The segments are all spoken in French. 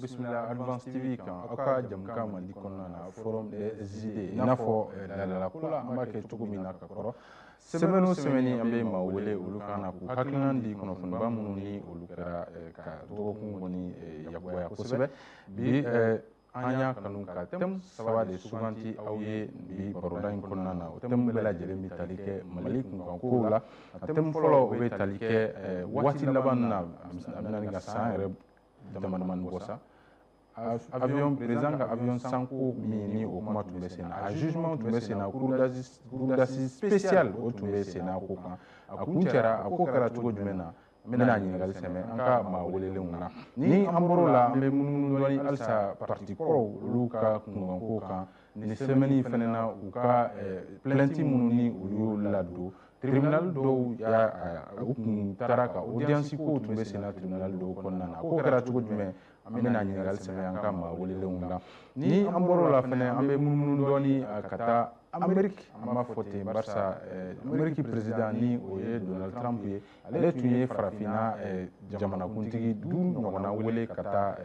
bismillah Advance TV kan aka jamka mandi kɔnɔna forum des idées i n'a fɔ dalalakula an b'a kɛ cogo min na ka kɔrɔ semaine o semaine an bɛ maa wele olu kan na k'u hakilina di kunnafoniba minnu ni olu kɛra ka dɔgɔkun kɔni yakubaya kosɛbɛ bi an y'a kanu ka thème saba de suganti aw ye bi baroda in kɔnɔna na o thème bɛɛ lajɛlen bɛ tali kɛ mali kunkankow la a thème fɔlɔ o bɛ tali kɛ waati laban na a bɛna ni ka san yɛrɛ dama damani bɔ sa avion président ka avion sanko min ni o kuma tun bɛ sen na a jugement tun bɛ sen na cour d'assises spécial o tun bɛ sen na ko kan a kun cɛra a ko kɛra cogo jumɛn na n bɛna ɲininkali sɛmɛ an ka maa welelenw na ni an bɔr'o la an bɛ munumunu dɔɔni halisa parti kɔrɔw olu ka kunkanko kan nin semaine fɛnɛ na u ka plainte minnu ni olu y'u ladon tribunal dɔw u kun taara ka audience kow tun bɛ sen na tribunal dɔw kɔnɔna na ko kɛra cogo jumɛn an bɛna ɲininkali sɛmɛ an ka maa welelenw na ni an bɔr'o la fɛnɛ an bɛ munumunu dɔɔni ka taa Amérique an b'a fɔ ten barisa Amérique président ni o ye Donald Trump ye ale tun ye farafinna jamanakuntigi 5 ɲɔgɔnna wele ka taa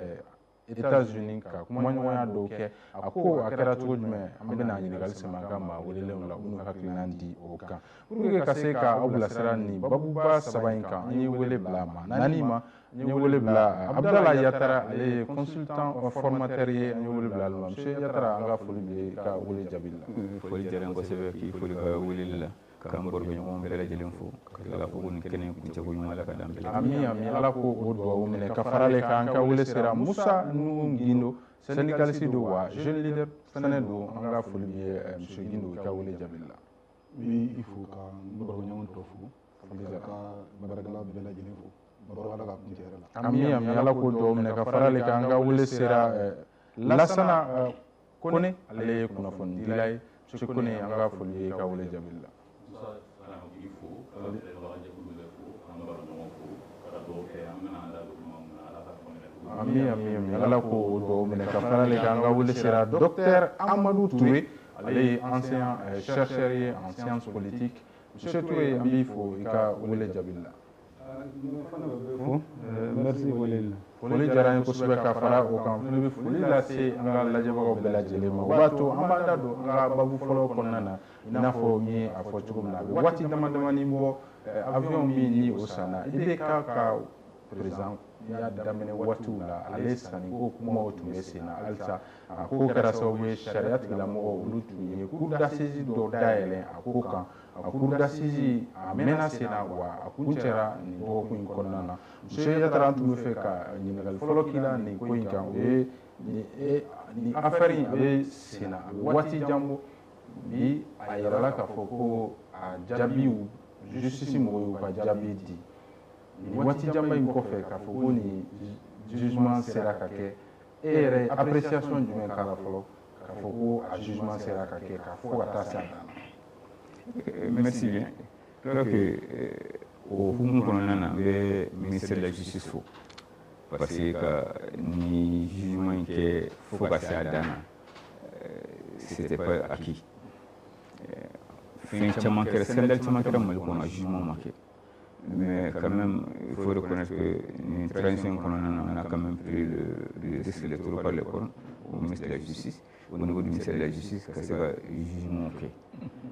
États-Unis ka kumaɲɔgɔnya dɔw kɛ a ko a kɛra cogo jumɛn an bɛna ɲininkali sɛmɛ an ka maa welelenw la u n'u hakilina di o kan pour que ka se ka aw bilasira nin babuba saba in kan an ye wele bila ma naani ma an ye wele bila Abdala Yatara ale ye consultant formateur ye an ye wele bila ale ma monsieur Yatara an ka foli bɛ ka wele jaabi la foli diyara n kosɛbɛ k'i foli ka weleli la k'an bɔrɔbɛɲɔgɔn bɛɛ lajɛlen fo ka tila k'a fɔ ko nin kɛnɛ kuncɛko ɲuman ala ka d'an bɛɛ ami ami ala ko o duwawu minɛ ka farale kan an ka wele sera Musa Nuhu Gindo syndicaliste do wa jeune leader fɛnɛ do an ka foli bɛ monsieur Gindo i ka wele jaabi la bi i fo ka bɔrɔbɛɲɔgɔn tɔ fo ka baarakɛla bɛɛ lajɛlen fo baro ala ka kuncɛ yɛrɛ la ami ami ala ko duwawu minɛ ka farale kan an ka wele sera Lasana Kone ale ye kunnafoni dila ye monsieur Kone an ka foli bɛ i ka wele jaabi la ami ami ala ko o duwawu minɛ ka farale kan an ka wele sera docteur Amadou Touré ale ye ancien chercheur ye en sciences politiques monsieur Touré an b'i fo i ka wele jaabi la merci weleli foli diyara n ye kosɛbɛ ka fara o kan fɛnɛ bɛ foli lase an ka lajɛbagaw bɛɛ lajɛlen ma o b'a to an b'an da don an ka babu fɔlɔ kɔnɔna na i n'a fɔ n ye a fɔ cogo min na a bɛ waati dama damani bɔ avion min ni o sanna IBK ka président y'a daminɛ waatiw la ale sanniko kumaw tun bɛ sen na halisa a ko kɛra sababu ye sariya tigilamɔgɔw olu tun ye cour d'assises dɔ dayɛlɛn a ko kan a cour d'assises a mɛnna sen na wa a kun cɛra nin dɔgɔkun in kɔnɔna na monsieur Yatara an tun bɛ fɛ ka ɲininkali fɔlɔ k'i la nin ko in kan o ye nin affaire in a bɛ sen na a bɛ waati jan bɔ bi a yirala k'a fɔ ko a jaabiw justice mɔgɔw y'u ka jaabi di nin waati janba in kɔfɛ k'a fɔ ko nin jugement sera ka kɛ e yɛrɛ appréciation jumɛn k'a la fɔlɔ k'a fɔ ko a jugement sera ka kɛ ka fɔ ka taa se a dan na. merci bien donc o hukumu kɔnɔna na n bɛ ministère de la justice fo parce que ka ni jugement in kɛ fo ka se a dan na c'était pas acquis fɛn caman kɛra scandale caman kɛra Mali kɔnɔ a jugement ma kɛ. Mais quand même, il faut reconnaître qu'une transition qu'on a quand même pris le risque électoral par l'école au ministère de la Justice, au niveau du ministère de la Justice, que c'est un jugement fait.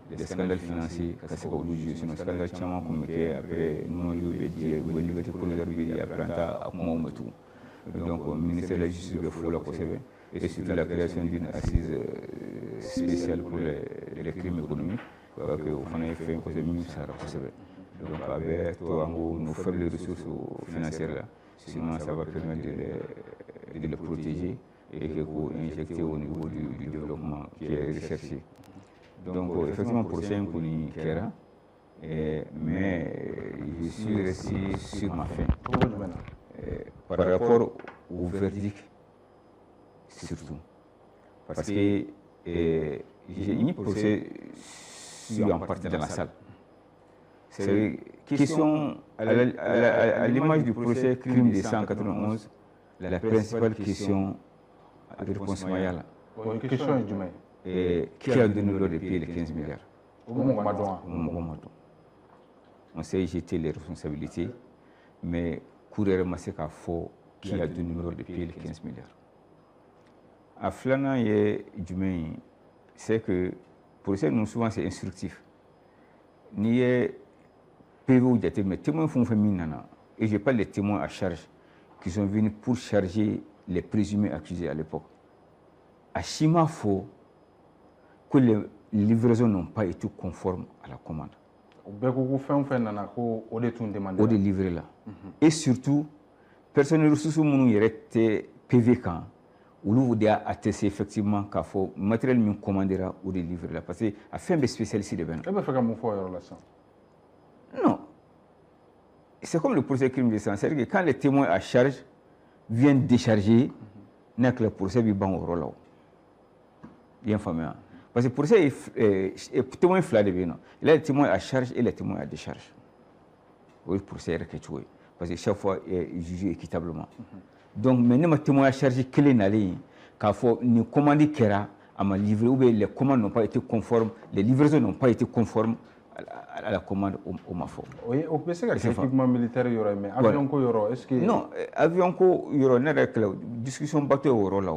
Les scandales financiers, que c'est un jugement, les scandales tiens comme après nous lui dit, la liberté pour les arbitrer après un temps à comment on tout. Donc au ministère de la Justice, il faut la conserver et surtout la création d'une assise spéciale pour les crimes économiques, parce qu'on a fait un procès mieux, ça va conserver. Donc avec toi, nos faibles ressources financières là, sinon ça va permettre de les protéger et de les injecter au niveau du développement qui est recherché. Donc effectivement, prochain qu'on y kera, mais je suis resté sur ma faim. Par rapport au verdict, surtout. Parce que j'ai mis procès sur en partie dans la salle. C'est question, à l'image du procès crime de 191, la principale question de réponse Mayala. Question est jumɛn qui a donné l'ordre de payer les 15 milliards o mɔgɔ ma dɔn wa On sait jeter les responsabilités, mais Cour yɛrɛ ma se k'a fɔ qui a donné l'ordre de payer les 15 milliards. À Flana, il y a du c'est que pour ça, nous souvent c'est instructif. Ni PV ou des témoins, témoins font féminin, et je parle des témoins à charge qui sont venus pour charger les présumés accusés à l'époque. À Chima, il faut que les livraisons n'ont pas été conformes à la commande. Au délivré là. Et surtout, personne ne ressource mon été PV quand ou l'ouvre a attesté effectivement qu'il faut matériel min commandera ou délivrer là parce que à fin des spécialistes de ben. Non. C'est comme le procès crime de sang, c'est-à-dire que quand les témoins à charge viennent décharger, n'est que le procès est bon au rôle là. Bien fameux. Parce que le procès est témoin flat de bien. Il y a les témoins à charge et les témoins à décharge. Oui, le procès est réquisitoire. Parce que chaque fois est jugé équitablement. Donc, maintenant, les témoins à charge clé n'allait qu'à faut ni commander qu'era à ma livrer ou bien les commandes n'ont pas été conformes, les livraisons n'ont pas été conformes à la commande au MAFO. Oui, on peut dire que l'équipement militaire y aurait, mais avion ko yoro, est-ce que non, avion ko yoro n'a que la discussion bateau au rôle là.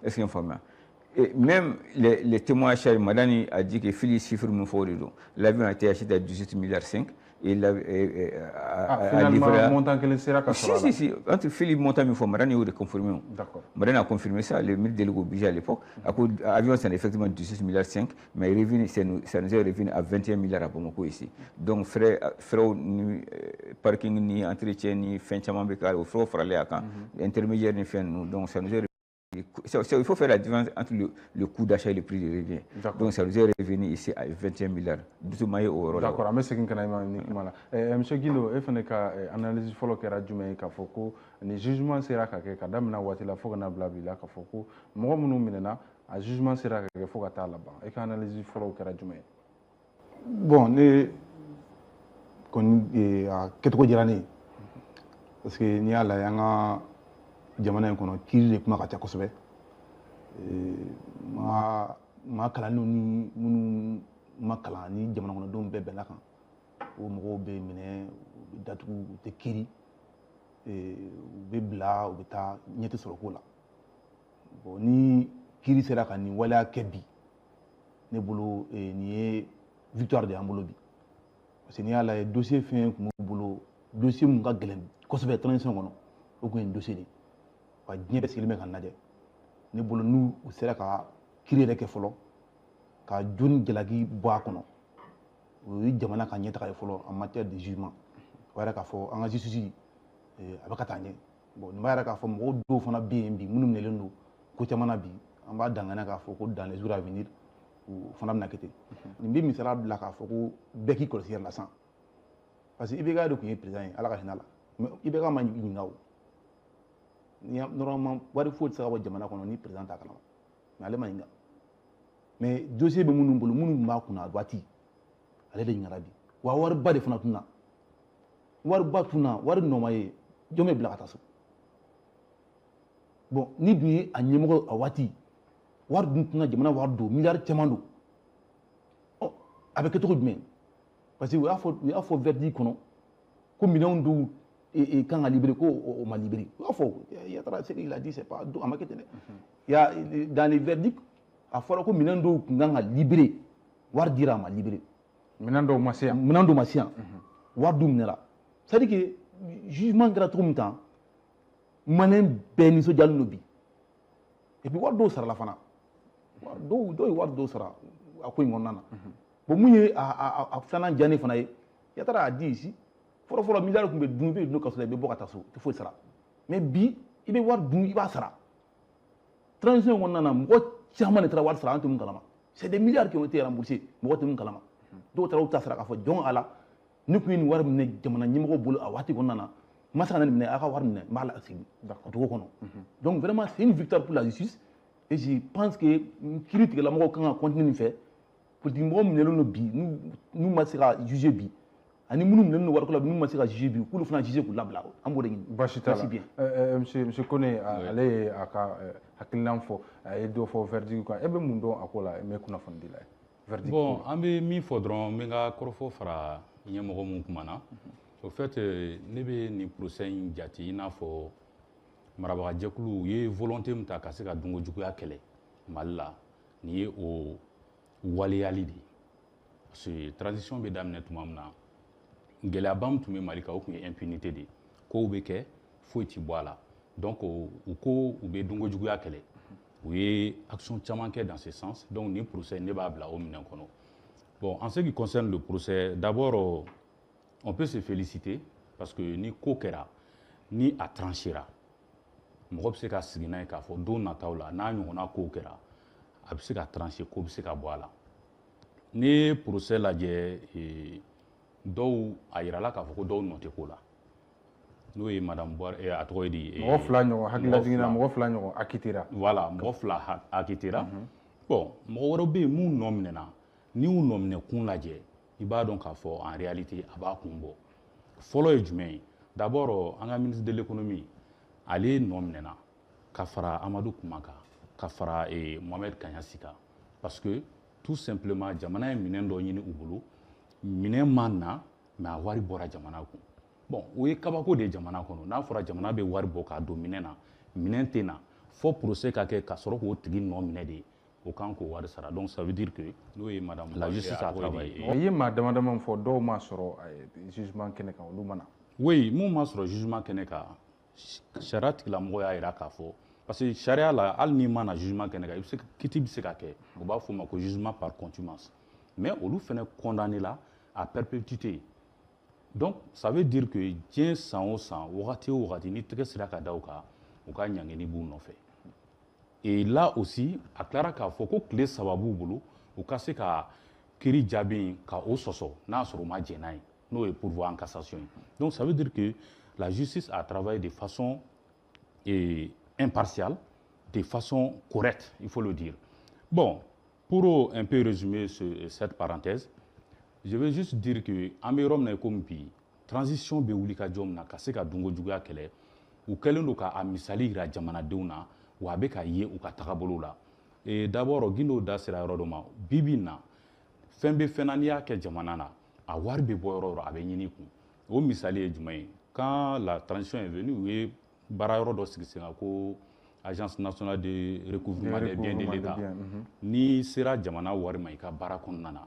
Est-ce qu'il y a un et même les témoins à charge, Madani a dit que Philippe chiffre me faut l'avion a été acheté à 18,5 milliards et finalement montant que le sera si entre Philippe montant il faut Madani a confirmé. D'accord. Madani a confirmé ça, le ministre délégué au budget à l'époque. L'avion c'est effectivement 18,5 milliards, mais ça nous est revenu à 21 milliards à Bamako ici. Donc frais ni parking ni entretien ni fin de chambre au frais fralé à quand intermédiaire ni fin nous donc ça nous est il faut faire la différence entre le coût d'achat et le prix de revient. Donc ça nous est revenu ici à 21 milliards. D'accord, mais c'est qu'un Monsieur Guindo, il faut que l'analyse follow que Radjumé Kafoko, le jugement sera que Kadamna Watila Fogana Blabila Kafoko, moi mon nom a jugement sera que Fogata là-bas. Et qu'analyse follow que Radjumé. Bon, ne kon a ketko jirani parce que ni ala yanga jamana en kono kiri kuma ka ca kosɛbɛ ma kalan ni minnu ma kalan ni jamana kɔnɔdenw bɛɛ bɛnna kan o mɔgɔw bɛ minɛ u bɛ datugu u tɛ kiri u bɛ bila u bɛ taa ɲɛti sɔrɔ ko la bon ni kiri sera ka nin waleya kɛ bi ne bolo nin ye victoire de y'an bolo bi parce que n'i y'a lajɛ dossier fɛn tun b'u bolo dossier mun ka gɛlɛn kosɛbɛ transition kɔnɔ o tun ye nin dossier de ye wa diɲɛ bɛɛ sigilen bɛ ka lajɛ ne bolo n'u sera ka kiri yɛrɛ kɛ fɔlɔ ka joni jalaki bɔ a kɔnɔ o ye jamana ka ɲɛtaga ye fɔlɔ en matière de jugement o yɛrɛ k'a fɔ an ka justice a bɛ ka taa ɲɛ bon nin b'a yɛrɛ k'a fɔ mɔgɔw dɔw fana bɛ yen bi minnu minɛlen don ko caman na bi an b'a dangana k'a fɔ ko dans les jours à venir o fana bɛna kɛ ten nin bɛ misaliya bila k'a fɔ ko bɛɛ k'i kɔlɔsi yɛrɛ la sisan parce que IBK de tun ye président ye ala ka hinɛ a la mais IBK ma ɲininka o normalement wari foyi tɛ se ka bɔ jamana kɔnɔ ni président t'a kalama mais ale ma ɲininka mais dossier bɛ minnu bolo minnu b'a kunna a waati ale de ɲininkara bi wa wariba de fana tun na wariba tun na wari nɔma ye jɔn bɛ bila ka taa so bon ni dun ye a ɲɛmɔgɔ a waati wari dun tun na jamana wari don miliyari caman don ɔ a bɛ kɛ cogo jumɛn parce que u y'a fɔ verdict kɔnɔ ko minɛnw dɔw kan ka libérer ko o ma libérer u y'a fɔ Yattara ce qu'il a dit c'est pas a ma kɛ ten dɛ il y a dans les verdicts a fɔra ko minɛn dɔw kun kan ka libérer wari dira a ma libérer minɛn dɔw ma se yan wari dun minɛra c'est à dire que jugement kɛra cogo min tan maliyɛn bɛɛ nisɔndiyalen don bi et puis wari dɔw sarala fana dɔw ye wari dɔw sara a ko in kɔnɔna na bon mun ye a filanan diya ne fana ye Yattara a dit ici fɔlɔ miliyari tun bɛ dun i bɛ dun kaso la i bɛ bɔ ka taa so i tɛ foyi sara mais bi i bɛ wari dun i b'a sara transition kɔnɔna na mɔgɔ caman de taara wari sara an tɛ mun kalama c'est des milliards qui ont été remboursés mɔgɔ tɛ mun kalama dɔw taara u ta sara k'a fɔ jɔn a la ne tun ye nin wari minɛ jamana ɲɛmɔgɔ bolo a waati kɔnɔna na n ma se ka na nin minɛ a ka wari minɛ n b'a la sigi dugu kɔnɔ donc vraiment c'est une victoire pour la justice et je pense que kiiri tigɛlamɔgɔw kan ka continuer nin fɛ politique mɔgɔ minɛlen don bi n'u ma se ka juger bi ani minnu minɛlen don wariko la n'u ma se ka juger bi k'olu fana juger k'u labila an b'o de ɲini. Basi t'a la monsieur Kone ale ye a ka hakilinan fɔ a ye dɔ fɔ verdict kan e bɛ mun dɔn a ko la mɛ kunnafoni di la ye. Verdict bon an bɛ min fɔ dɔrɔn n bɛ n ka kɔrɔfɔ fara ɲɛmɔgɔ mun kumana au fait ne bɛ nin procès in jate i n'a fɔ marabaga jɛkulu u ye volonté min ta ka se ka dungo juguya kɛlɛ Mali la nin ye o waleyali de ye parce que transition bɛ daminɛ tuma min na gɛlɛyaba min tun bɛ Mali kan o tun ye impunité de ye kow bɛ kɛ foyi ti bɔ a la donc u ko u bɛ dungo juguya kɛlɛ u ye action caman kɛ dans ce sens donc nin procès ne b'a bila o minɛn kɔnɔ bon en ce qui concerne le procès d'abord on peut se féliciter parce que ni ko kɛra ni a tranchera mɔgɔ bɛ se ka sigi n'a ye k'a fɔ don nataw la n'a ɲɔgɔnna kow kɛra a bɛ se ka trancher ko bɛ se ka bɔ a la n'i ye procès lajɛ dɔw a yirala k'a fɔ ko dɔw nɔ tɛ ko la n'o ye madame Buhari a tɔgɔ ye di mɔgɔ fila ɲɔgɔn hakilila jiginna mɔgɔ fila ɲɔgɔn acquittera voilà mɔgɔ fila acquittera bon mɔgɔ wɛrɛw bɛ yen mun nɔ minɛna n'i y'u nɔ minɛ kun lajɛ i b'a dɔn k'a fɔ en réalité a b'a kun bɔ fɔlɔ ye jumɛn ye d'abord an ka ministre de l'économie ale nɔ minɛna ka fara Amadu Kuma kan ka fara Mohamed Kanyasi kan parce que tout simplement jamana ye minɛn dɔ ɲini u bolo minɛn ma na mais a wari bɔra jamana kun bon o ye kabako de ye jamana kɔnɔ n'a fɔra jamana bɛ wari bɔ k'a don minɛn na minɛn tɛ na fo procès ka kɛ ka sɔrɔ k'o tigi nɔ minɛ de o kan k'o wari sara donc ça veut dire que n'o ye madame la justice a travaillé i ye maa dama dama fɔ dɔw ma sɔrɔ jugement kɛnɛ kan olu ma na oui mun ma sɔrɔ jugement kɛnɛ kan sariya tigilamɔgɔ y'a jira k'a fɔ parce que sariya la hali n'i ma na jugement kɛnɛ kan kiiti bɛ se ka kɛ u b'a fɔ o ma ko jugement par contumace mais olu fana condamné la à perpétuité donc ça veut dire que diɲɛ san o san wagati o wagati ni tɛgɛ sera ka da u kan u ka ɲangini b'u nɔfɛ et là aussi a tilara k'a fɔ ko tile 3 b'u bolo u ka se ka kiiri jaabi ka o sɔsɔ n'a sɔrɔ u ma jɛn n'a ye n'o ye pourvoi en cassation ye donc ça veut dire que la justice a travaillé de façon impartiale de façon correcte il faut le dire bon pour un peu résumer cette parenthèse je vais juste dire que an bɛ yɔrɔ min na komi bi transition bɛ wuli ka jɔ min na ka se ka dungo juguya kɛlɛ u kɛlen don k'a misali yira jamanadenw na wa a bɛ ka ye u ka tagabolo la d'abord Guindo da sera yɔrɔ dɔ ma bi bi in na fɛn bɛ fɛn na n'i y'a kɛ jamana na a wari bɛ bɔ yɔrɔ o yɔrɔ a bɛ ɲini kun o misali ye jumɛn ye quand la transition est venue u ye baara yɔrɔ dɔ sigi sen kan ko agence nationale de recouvrement des biens de l'État n'i sera jamana wari ma i ka baara kɔnɔna na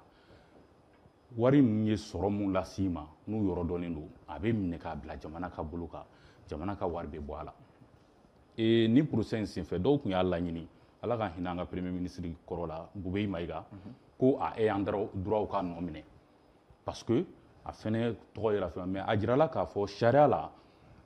wari ninnu ye sɔrɔ mun las'i ma n'u yɔrɔ dɔnnen don a bɛ minɛ k'a bila jamana ka bolo kan jamana ka wari bɛ bɔ a la ni procès in senfɛ dɔw tun y'a laɲini ala ka hinɛ an ka premier ministre kɔrɔ la Bube Mayiga ko a ayant droit ka nɔ minɛ parce que a fɛnɛ tɔgɔ yera fɛn mais a jirala k'a fɔ sariya la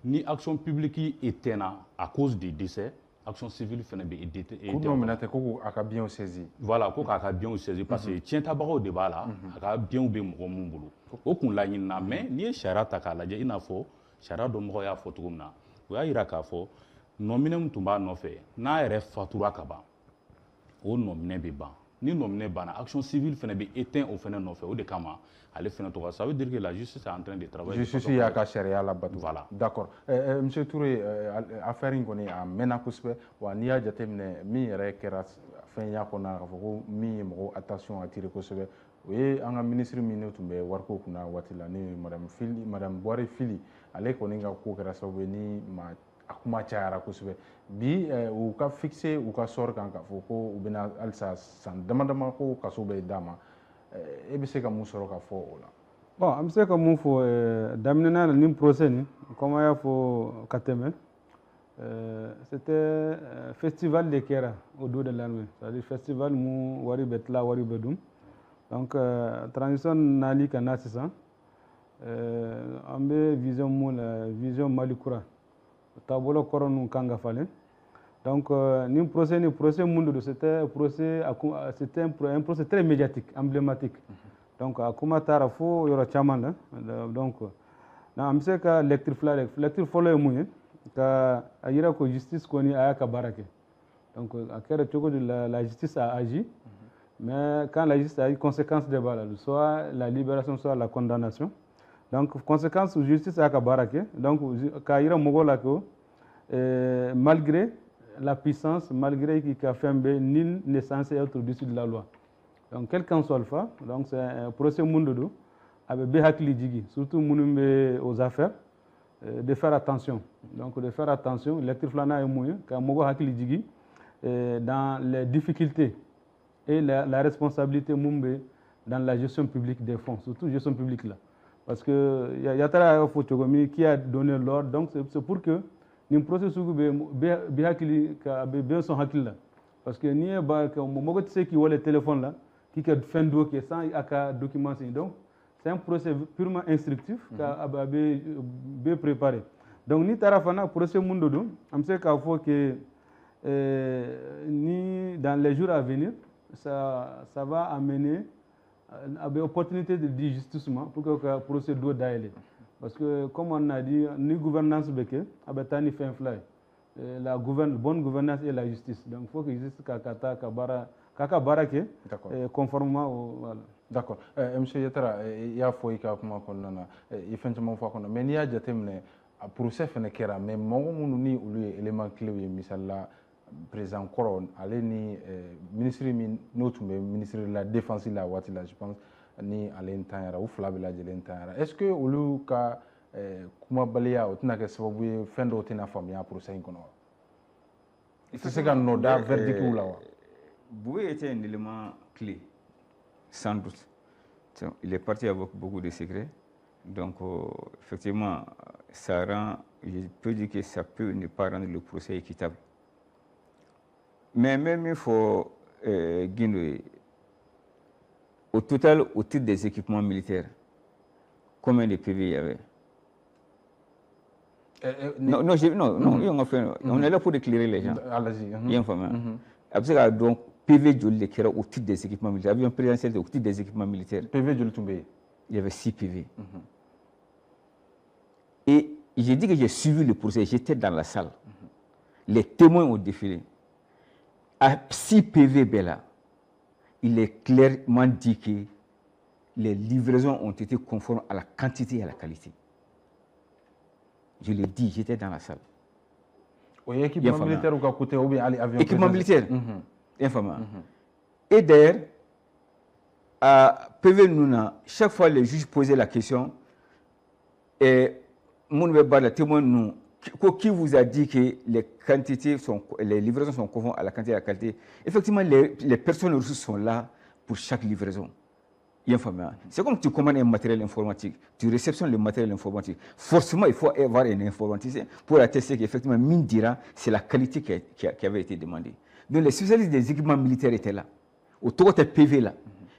ni action publique éteindra à cause des décès action civile fɛnɛ bɛ éteindre ko nɔ minɛ tɛ ko a ka biens saisi voilà ko k'a ka biens saisi parce que tiɲɛtabagaw de b'a la a ka biens bɛ mɔgɔ mun bolo o kun laɲinina mais n'i ye sariya ta k'a lajɛ i n'a fɔ sariya dɔnbagaw y'a fɔ cogo min na o y'a jira k'a fɔ nɔminɛ min tun b'a nɔfɛ n'a yɛrɛ fatura ka ban o nɔminɛ bɛ ban ni nɔminɛ banna action civile fɛnɛ bɛ éteint o fɛnɛ nɔfɛ o de kama ale fɛnɛ tɔgɔ ça veut dire que la justice est en train de travailler justice y'a ka sariya labato voilà d'accord monsieur Touré affaire in kɔni a mɛnna kosɛbɛ wa n'i y'a jateminɛ min yɛrɛ kɛra fɛn y'a kɔnɔna k'a fɔ ko min ye mɔgɔw attention attiré kosɛbɛ o ye an ka ministre min ne tun bɛ wariko kunna waati la ni madame Buhari Fili ale kɔni ka ko kɛra sababu ye ni a kuma cayara kosɛbɛ bi u ka fixé u ka sort kan k'a fɔ ko u bɛna halisa san dama dama ko kaso bɛ d'a ma e bɛ se ka mun sɔrɔ ka fɔ o la bon an bɛ se ka mun fɔ daminɛna la nin procès nin comme an y'a fɔ ka tɛmɛ c'était festival de kɛra au dos de l'armée c'est-à-dire festival mun wari bɛ tila wari bɛ dun donc transition nali ka na sisan an bɛ vision mun la vision Mali kura taabolo kɔrɔ ninnu kan ka falen donc nin procès mun de don c'était un procès très médiatique emblématique donc a kuma taara fo yɔrɔ caman la donc an bɛ se ka lecture fila lecture fɔlɔ ye mun ye ka a yira ko justice kɔni a y'a ka baara kɛ donc a kɛra cogo di la justice a agi mais quand la justice a agi conséquence de b'a la soit la libération soit la condamnation donc conséquence justice a ka baara kɛ donc k'a yira mɔgɔw la ko malgré la puissance malgré qu'il a fait nul n'est censé être au-dessus de la loi donc quel qu'en soit le cas donc c'est un procès mun de do a bɛ bɛɛ hakili jigi surtout minnu bɛ aux affaires de faire attention. Donc de faire attention, l'électriflana est moyen, car Mogo Hakili Djigi, dans les difficultés et la responsabilité Mumbe dans la gestion publique des fonds, surtout gestion publique là. Parce que Yatara Fotogomi qui a donné l'ordre, donc c'est pour que nous processus bien son hakil là. Parce que ni Mogo tu sais qui voit les téléphones là, qui a fait un dossier sans document. Donc c'est un procès purement instructif qui a bien préparé. Donc ni tarafana procès mundodo, on sait qu'il faut que ni dans les jours à venir, ça va amener une opportunité de justement pour que le procès doit d'aller. Parce que comme on a dit, ni gouvernance beke, ni fait un fly. La bonne gouvernance et la justice. Donc il faut qu'il existe Kaka Barake, conformément au... Voilà. D'accord. Monsieur Yatara, il y a foi qui a commencé il fait un fois qu'on a. Mais il y a déjà terminé. Procès fene kera mais mogo munu ni ulu élément clé wi misalla président Koro ale ni ministre min notu ministre de la défense la wati la je pense ni ale ntanyara ou flabe la jele ntanyara est-ce que ulu ka kuma baliya otuna ke sababu fendo tina famia procès kono c'est que no da verdict ou là Boué était un élément clé sans doute. Il est parti avec beaucoup de secrets. Donc, effectivement, ça rend, je peux dire que ça peut ne pas rendre le procès équitable. Mais même il faut guider. Au total, au titre des équipements militaires, combien de PV il y avait? On est là pour éclairer les gens. Il y a un donc, PV Joli qui era au titre des équipements militaires. Avion présidentiel au titre des équipements militaires. PV Joli Tombé. Il y avait 6 PV. Et j'ai dit que j'ai suivi le procès, j'étais dans la salle. Les témoins ont défilé. À 6 PV Bella, il est clairement dit que les livraisons ont été conformes à la quantité et à la qualité. Je l'ai dit, j'étais dans la salle. Oui, équipement militaire ou côté ou bien avion. Équipement militaire. Information. Et d'ailleurs, à PV Nouna, chaque fois les juges posaient la question, et les témoins qui vous a dit que les quantités les livraisons sont conformes à la quantité et à la qualité. Effectivement, les personnes ressources sont là pour chaque livraison. C'est comme tu commandes un matériel informatique, tu réceptionnes le matériel informatique. Forcément, il faut avoir un informaticien pour attester qu'effectivement, mine dira, c'est la qualité qui avait été demandée. Donc les spécialistes des équipements militaires étaient là, autour des PV là.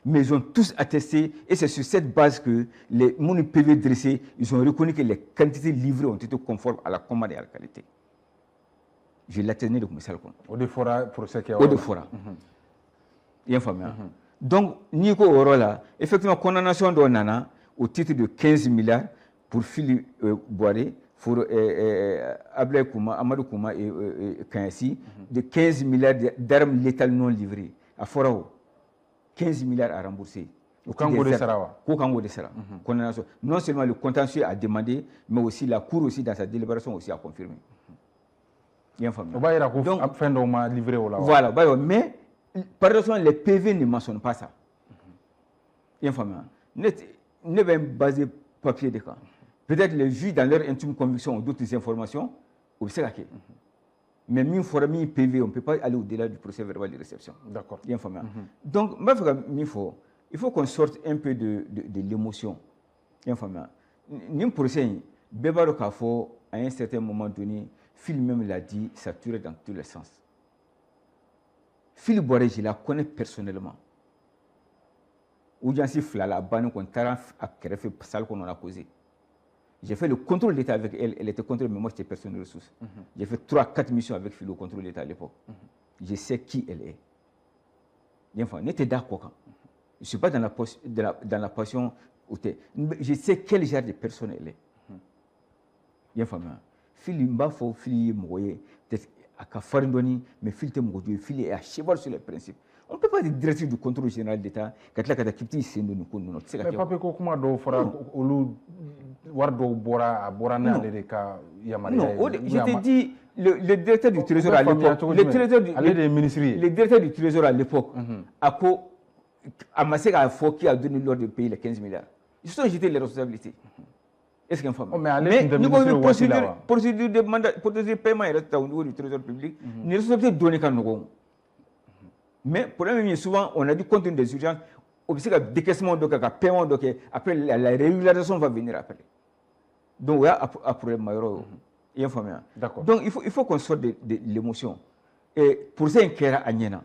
Mais ils ont tous attesté, et c'est sur cette base que les PV dressés, ils ont reconnu que les quantités livrées ont été conformes à la commande et à la qualité. Je l'ai tenu de commissaire. Au défora pour ce qui est au défora. Donc, Nico Orola, effectivement, condamnation de Nana au titre de 15 milliards pour Philippe Boiré, pour Ablai Kouma, Amadou Kouma et Kanyasi, de 15 milliards d'armes létales non livrées à Forao. 15 milliards à rembourser. Au Congo de Sarawa. Au Congo de Sarawa. Non seulement le contentieux a demandé, mais aussi la Cour aussi dans sa délibération aussi a confirmé. Donc, voilà, mais par exemple, les PV ne mentionnent pas ça. Ne va baser papier de cas. Peut-être les juges, dans leur intime conviction, ont d'autres informations. Mais mi PV, on ne peut pas aller au-delà du procès verbal de réception. D'accord. Donc, il faut qu'on sorte un peu de l'émotion. Ni procès, Bébaro Kafo, à un certain moment donné, Phil même l'a dit, ça tuerait dans tous les sens. Phil Boiré, je la connais personnellement. Oujansi Flala, Bano, qu'on t'a fait salle qu'on a causé. J'ai fait le contrôle d'État avec elle, elle était contrôlée, mais moi j'étais personne de ressources. J'ai fait 3-4 missions avec Phil au contrôle d'État à l'époque. Je sais qui elle est. On était d'accord. Je ne suis pas dans la passion. Je sais quel genre de personne elle est. Phil Mbafo, Phil Moye, peut-être à Kafarindoni, mais Phil Temoudou, Phil est à cheval sur les principes. On ne peut pas être directeur du contrôle général d'État quand la capitale c'est nous. Mais pas que comment do fera olu wardo bora borana de ka yamari. Non, je te dis le directeur du trésor à l'époque, le directeur du trésor à l'époque a massé à Faux qui a donné l'ordre de payer les 15 milliards. Ils se sont jetés les responsabilités. Est-ce qu'on fait? Mais nous avons une procédure de mandat, procédure de paiement au niveau du trésor public. Nous sommes donnés quand nous. Mais pour le moment, souvent, on a du contenu des urgences. Au fait, le décaissement de paiement, après la régularisation va venir après. Donc, il y a un problème majeur. D'accord. Donc, il faut qu'on sorte de l'émotion. Et pour ça, il y a un Niena.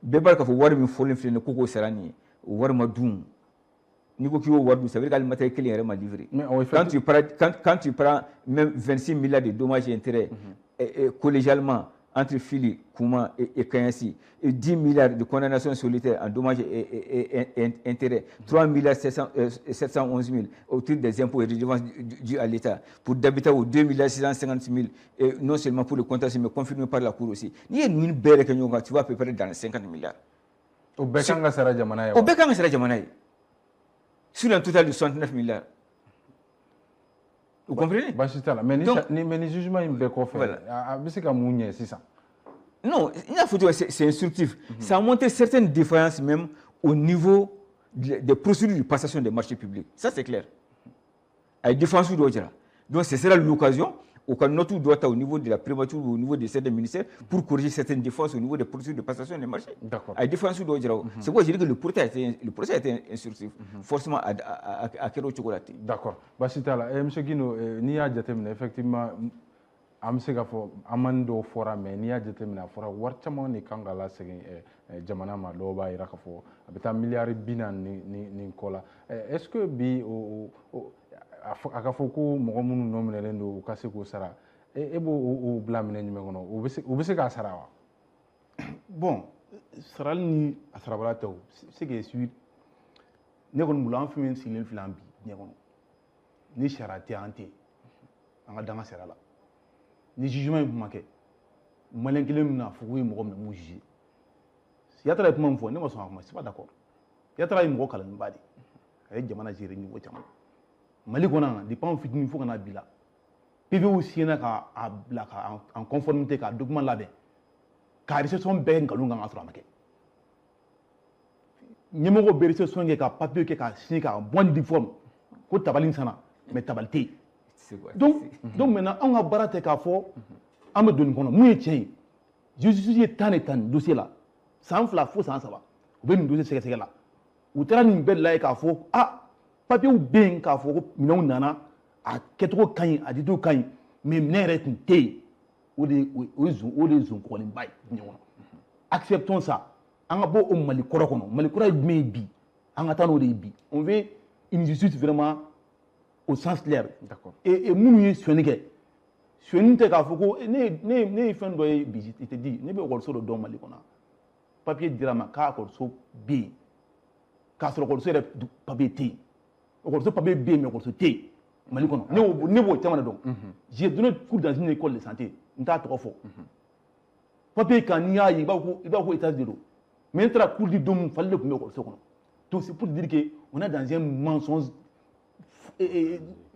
Bébar, il faut voir une folie, il faut que ça voir ma doum. Niveau qui est ça veut dire que le matériel qui est livré. Quand tu prends même 26 milliards de dommages et intérêts collégialement entre Fili, Kouma et Kayansi, et 10 milliards de condamnations solitaires en dommages et intérêts, 3 milliards 711 000 au titre des impôts et redevances dus à l'État, pour d'habitat aux 2 milliards 650 000, et non seulement pour le contentieux, mais confirmé par la Cour aussi. Il y a une belle que tu vas à peu près dans les 50 milliards. Au Bekanga Sera Jamanaï. Au Bekanga Sera Jamanaï. Sur un total de 69 milliards. Vous comprenez? Mais les jugements, ils sont faits. C'est ça. Non, c'est instructif. Ça a montré certaines différences même au niveau des procédures de passation des marchés publics. Ça, c'est clair. Avec différence de l'autre. Donc, ce sera l'occasion au notre doit au niveau de la primature ou au niveau de certains ministères pour corriger certaines défenses au niveau des procédures de passation des marchés. D'accord. Avec différence de l'autre. C'est pourquoi je dis que le procès a été instructif. Forcément, à quel autre chocolat. D'accord. Bachitala, M. Guino, ni a jatemne effectivement. Am se ka fɔ amando fora mais n'i y'a jateminɛ a fɔra wari caman de kan ka lasegin jamana ma dɔw b'a yira k'a fɔ a bɛ taa miliyari 40 ni kɔ la est-ce que bi a ka fɔ ko mɔgɔ minnu nɔminɛlen don u ka se k'o sara e b'o bila minɛ jumɛn kɔnɔ u bɛ se k'a sara wa? Bon, sarali ni a sarabala tɛ o c'est que sûr ne kɔni bolo an fɛn fɛn sigilen filɛ an bi diɲɛ kɔnɔ ni sariya tɛ an tɛ an ka danga sariya la. Ni jugement est manqué. Malin qu'il m'a fait oui moi comme juger. Si y a très peu de fois, ne me sens pas, c'est pas d'accord. Y a très peu de calme badi. Avec jamana gérer niveau jamana. Mali kona dépend au fitini faut qu'on a bila. PV aussi na ka en conformité ka document labé. Ka réception ben ka lunga ngasra make. Nyemo ko réception ke ka papier ke ka signer ka bonne diforme. Ko tabalin sana mais tabalté. Donc maintenant, on a baraté qu'à fort, on me donne qu'on a moins de je suis tant et tant dossier là. Sans fla, faut sans savoir. Vous venez nous dossier c'est là. Vous avez une belle là qu'à fort, papier ou bien qu'à fort, non nana, à quatre caïn, à 10 caïn, mais n'est une thé, ou des zons qu'on les baille. Acceptons ça. On a beau au Malikora, Malikora est maybe, on attend au débit. On veut une justice vraiment au sens clair. D'accord. Et nous y sommes Sueni te ka foko ne fen do e bi ite di ne be ko so do don mali kona papier dirama ka ko so bi ka so ko so re papier ti ko so papier bi me ko so ti mali kona ne bo tamana don j'ai donné cours dans une école de santé nta to fo papier kan ni ayi ba ko état de l'eau mais tra cours di dom falle ko me ko so kono donc c'est pour dire que on est dans un mensonge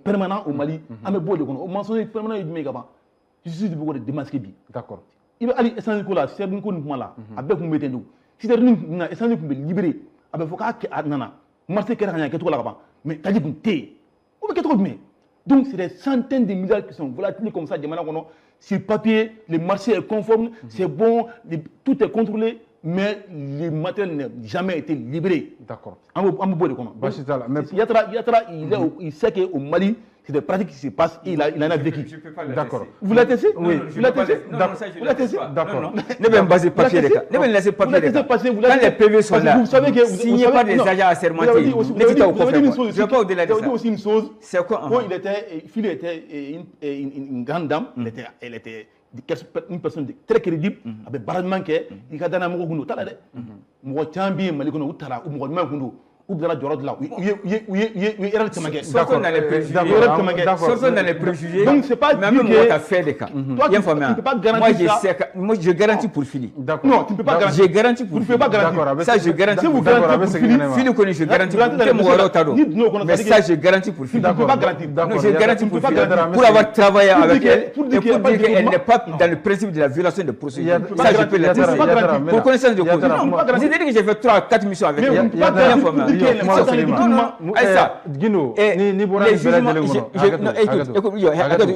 permanent au Mali, à me boire de qu'on mensonge permanent et du mégaba. Je suis beaucoup de démasquer bi. D'accord. Il va aller essayer de là, c'est une conne là, avec mon météo. Si tu as essayé de me libérer, avec Foka nana, marcher qu'elle a quelque chose là-bas, mais t'as dit que t'es, ou quelque chose mais. Donc c'est des centaines de milliards qui sont volatiles comme ça, de manière qu'on a sur papier, le marché est conforme, c'est bon, tout est contrôlé. Mais le matériel n'a jamais été libéré. D'accord. Il sait qu'au Mali, c'est des pratiques qui se passent et il en a vécu. D'accord. Vous l'avez testé? Oui. Vous l'avez testé? Vous l'avez testé? D'accord. Ne me basez pas papier. Ne me laissez pas papier. Quand les PV sont là, signez pas des agents assermentés. Ne dites pas au confrère. Je ne vais pas au-delà de ça. Vous avez dit aussi une chose. C'est quoi? Quand il était une grande dame, elle était une personne très crédible avec barrement que il a donné à mon tala de mon chambi malikono utara ou mon magundo ou de la jorod là il era tamake sortons dans les préjugés donc c'est pas même moi t'as fait des cas toi tu peux pas garantir ça moi je garantis pour Fili non tu peux pas garantir j'ai garanti pour Fili ça je garantis pour Fili connaît je garantis pour mais ça je garantis pour Fili tu peux pas garantir je garantis pour Fili pour avoir travaillé avec elle et pour dire qu'elle n'est pas dans le principe de la violation des procédures ça je peux l'attester pour connaissance de cause non c'est-à-dire que j'ai fait 3-4 missions avec elle Guindo,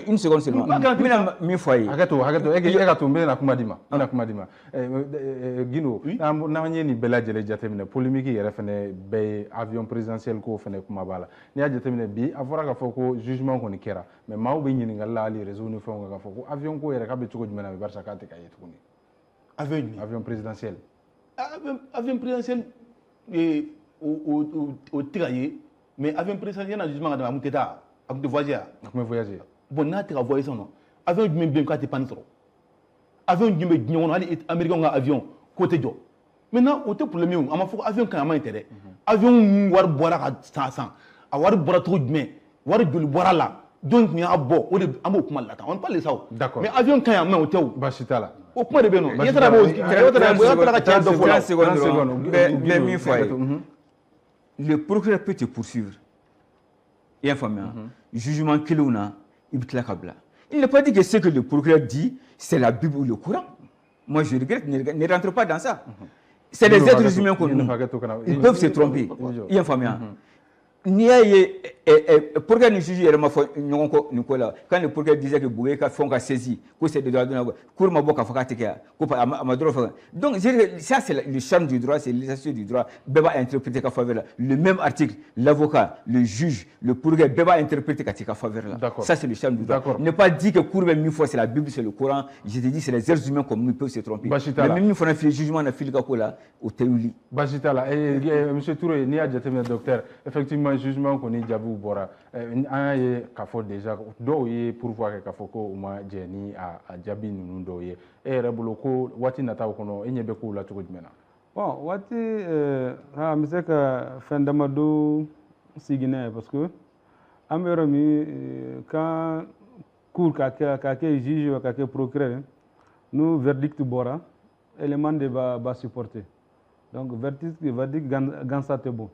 une seconde seulement. Guindo, ni bela jele jatemine polémique yere fene be avion présidentiel ko fene kuma bala ni a jatemine bi afora ka foko jugement ko ni kera mais maw be nyini ngala ali réseau ni fonga ka foko avion ko yere ka be tuko jumena be barsa ka te ka yetuni avion présidentiel avion présidentiel au tiraillé mais avion présidentiel na jugement ka amuteta amute voyager bon na te ka voyager non avion jumé bien ka te pansoro avion jumé gnyon ali américain nga avion côté jo maintenant au te problème on m'a fait avion quand même intérêt avion war bora ka 100 a war bora trop mais war joli bora là donc ni a bo o de amo kuma la on parle ça mais avion quand même au te bashitala o kuma de beno il tara bo ka secondes mais mi fois le procureur peut te poursuivre et informer jugement kilona ibtla kabla il n'est pas dit que ce que le procureur dit c'est la Bible ou le Coran. Moi, je regrette, ne rentre pas dans ça. C'est des êtres humains qu'on nous. Ils peuvent se tromper. Il y a un famille. Pourquoi nous jugeons quand le procureur disait que Bouéka font qu'à saisir, que c'est de droit de la donc, ça, c'est le champ du droit, c'est l'utilisation du droit. Beba interpréter qu'à faveur le même article, l'avocat, le juge, le procureur, Beba interpréter qu'à faveur là. Ça, c'est le champ du droit. Ne pas dire que Courbe, mille fois, c'est la Bible, c'est le Coran. Je te dis, c'est les êtres humains comme nous peuvent se tromper. Mais même une fois, on a fait le jugement, on a fait le là, au Théouli. Bachitala, monsieur Touré, ni a le docteur, effectivement, jugement qu'on est Djabou Bora. Un est Kafo déjà, doye pour voir que Kafoko ou ma Jenny à Djabi nous doye. Et Reboloko, Wati Nata Okono, et Nyebeko la Tourmena. Bon, Wati, je sais que Fendamado Sigine, parce que Améromi, quand cour kake juge ou kake procureur, nous verdict Bora, élément de bas supporter. Donc, verdict Gansatebo.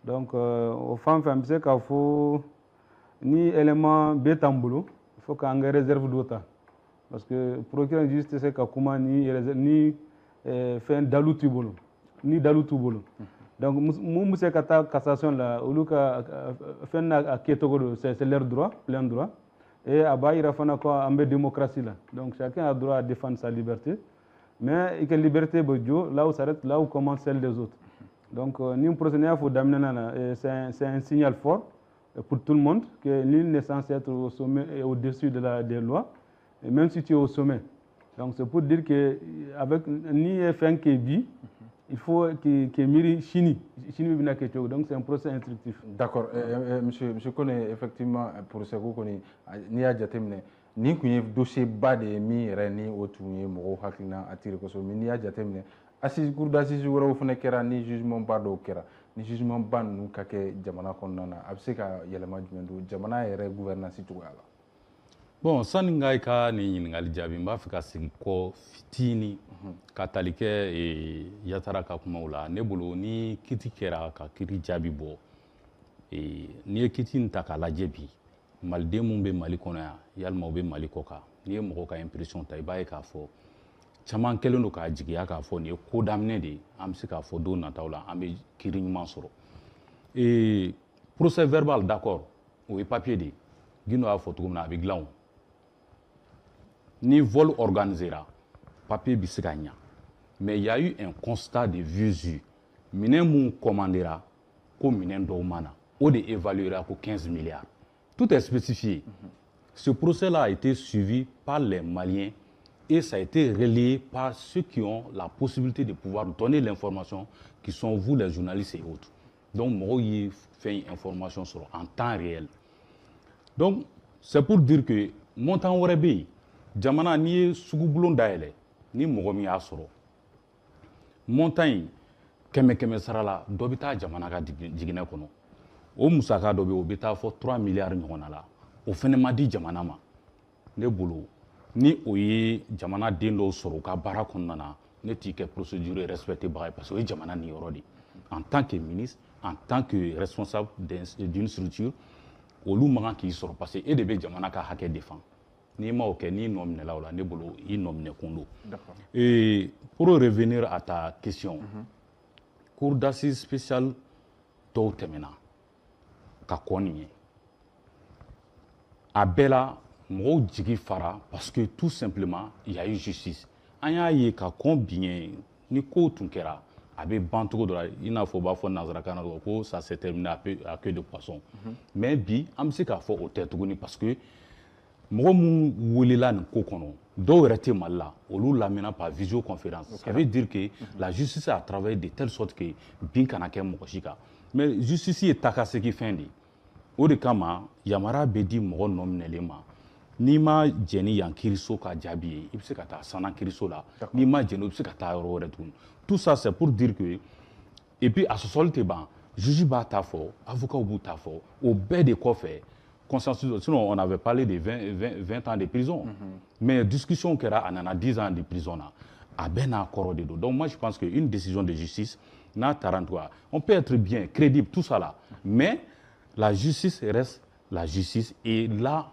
Donc, aux femmes, je sais qu'il faut ni élément bétamboulou, il faut qu'on réserve d'autres. Parce que le procureur de justice, c'est qu'il ni fait un dalou tubolo, ni dalou tubolo. Donc, nous, c'est que cassation là, au lieu de faire un kétogo, c'est leur droit, plein droit. Et à bas, il y a une démocratie là. Donc, chacun a le droit à défendre sa liberté. Mais il y a une liberté, là où s'arrête, là où commence celle des autres. Donc, nous procédons, il faut d'amener, c'est un signal fort pour tout le monde que l'île n'est censée être au sommet et au-dessus des lois, et même si tu es au sommet. Donc, c'est pour dire qu'avec ni fin qui est il faut que miri chini bina que donc c'est un procès instructif. D'accord, monsieur connaît effectivement pour ce que connaît ni a jatemne ni kunye dossier bas de mi reni otunye mo hakina atire ko so ni a jatemne assise cour d'assises woro fune kera ni jugement ba do kera ni jugement ban nu kake jamana konnana abseka yelema jumendo jamana yere gouvernance to ala. Bon, saninga ka ni ngali jabi mba fika siko fitini katalike e yatara ka kuma ula ne bolo ni kiti kera ka kiri jabi bo e ni kiti nta ka lajebi malde mun be mali kono ya yalma be mali koka ni mo ka impression ta ibaye ka fo chaman kelendo ka jigiya ka fo ni ko damne de am se ka fo do na tawla am be kiri nyman soro e procès verbal d'accord ou papier de gino a photo na be glaw ni vol organisé là, papier bissigagna. Mais il y a eu un constat de visu. Minen moun commandera, comme minen doumana, ou de évaluera pour 15 milliards. Tout est spécifié. Ce procès-là a été suivi par les Maliens et ça a été relayé par ceux qui ont la possibilité de pouvoir donner l'information, qui sont vous les journalistes et autres. Donc, moi, j'ai fait une information sur en temps réel. Donc, c'est pour dire que mon temps aurait bien. Jamana ni sugu bulon dayele ni mogo mi asoro montagne keme sarala do bita jamana ka jigine kono o musaka do be o bita fo 3 milliards nyona la o fene ma di jamana ma ne bulu ni o ye jamana den do soro ka bara konnana ne ti ke procédure respecté ba parce que jamana ni yorodi en tant que ministre en tant que responsable d'une structure o lu magan ki soro parce que e de be jamana ka hake défend ni ma ok ni nominé là ne bolo i nominé kondo. D'accord. Et pour revenir à ta question, cour d'assises spéciale dɔw tɛmɛna ka kɔn nin ye a bɛɛ la mɔgɔw jigi fara parce que tout simplement il y a eu justice an y'a ye ka kɔn bin ye ni kow tun kɛra a bɛ ban cogo dɔ la i n'a fɔ u b'a fɔ nanzarakan na ko ça s'est terminé à queue de poisson mais bi an bɛ se k'a fɔ o tɛ tuguni parce que mɔgɔ minnu welela nin ko kɔnɔ dɔw yɛrɛ tɛ Mali la olu lamɛnna par visioconférence ça veut dire que la justice a travaillé de telle sorte que bin kana kɛ mɔgɔ si kan mais justice ye takasegi fɛn de o de kama yamaruya bɛ di mɔgɔ nɔ minɛlen ma n'i ma jɛn ni yan kiiriso ka jaabi ye i bɛ se ka taa Sanan kiiriso la n'i ma jɛn o bɛ se ka taa yɔrɔ wɛrɛ tuguni tout ça c'est pour dire que et puis a sɔsɔli tɛ ban juge b'a ta fɔ avocat b'u ta fɔ o bɛɛ de kɔfɛ consensus sinon on avait parlé de 20 ans de prison mais discussion kɛra a nana 10 ans de prison na a bɛɛ n'a kɔrɔ de don donc moi je pense que une décision de justice n'a taara en tout cas on peut être bien crédible tout ça là mais la justice reste la justice et là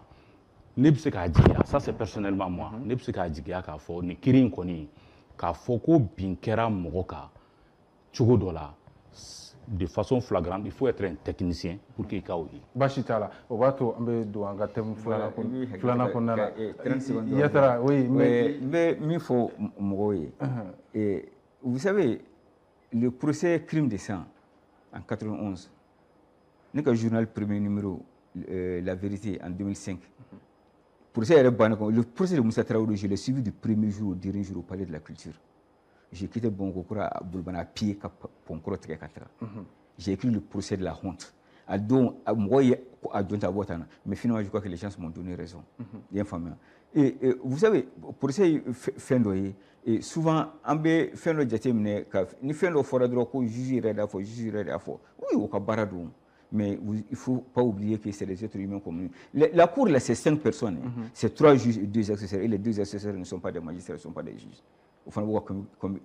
ne bɛ se k'a jigiya ça c'est personnellement moi ne bɛ se k'a jigiya k'a fɔ nin kiiri in kɔni k'a fɔ ko bin kɛra mɔgɔ kan cogo dɔ la de façon flagrante il faut être un technicien pour que i ka o ye. Baasi t'a la o b'a to an bɛ don an ka thème filanan kɔnɔna la Yatara oui mais n bɛ min fɔ mɔgɔw ye vous savez le procès crime de sang en 91 ne ka journal premier numéro La Vérité en 2005 procès yɛrɛ banna le procès de Moussa Traoré je l'ai suivi du premier jour au dernier jour au palais de la culture. J'ai quitté Bonkokura à Boulbana à pied, Ponkoro Trekatra. J'ai écrit le procès de la honte. Mais finalement, je crois que les gens m'ont donné raison. Et vous savez, procès fin d'oeil, et souvent, on peut faire le jatemine, ni fin de fora droit, juger la foi. Oui, au Kabaradou. Mais il ne faut pas oublier que c'est les êtres humains communs. La cour, là, c'est 5 personnes. C'est 3 juges et 2 accessoires. Et les 2 accessoires ne sont pas des magistrats, ne sont pas des juges.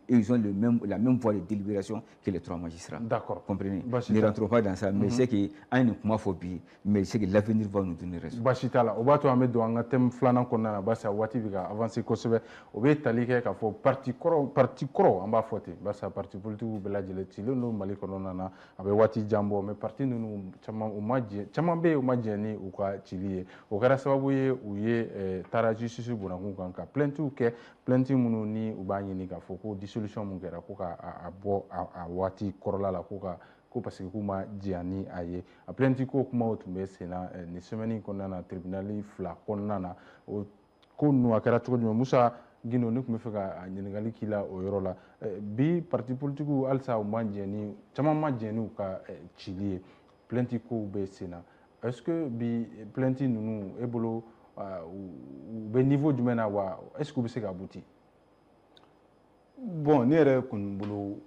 Ils ont la même voie de délibération que les 3 magistrats. D'accord. Comprenez? Ne rentrons pas dans ça, mais c'est qu'il y a une phobie, mais c'est que l'avenir va nous donner raison. Bachitala, au bateau à mettre dans un thème flanant qu'on a basa wati viga avancé kosebe, au bet talike ka fo parti koro en bas fote, basa parti politique ou bela jeleti le no mali konona abe wati jambo mais parti nous chama umaji chama be umaji ni uka chilie o kara sababu ye uye tara justice bunangu kanka plainte munu ni ubanye ni ka fo ko dissolution mun kera ko ka abo a wati korola la ko ka ko parce que kuma diani aye a plainte ko kuma otumbe sena ni semaine konnana tribunal fla konnana o ko no akara to ko Musa Gino ne kuma feka nyengali kila o yoro la bi parti politique alsa o manjeni chama manjeni ka chilie plainte ko be sena est-ce que bi plainte nunu ebolo be niveau du mena wa est-ce que be se ka abouti bon ne yɛrɛ kun bolo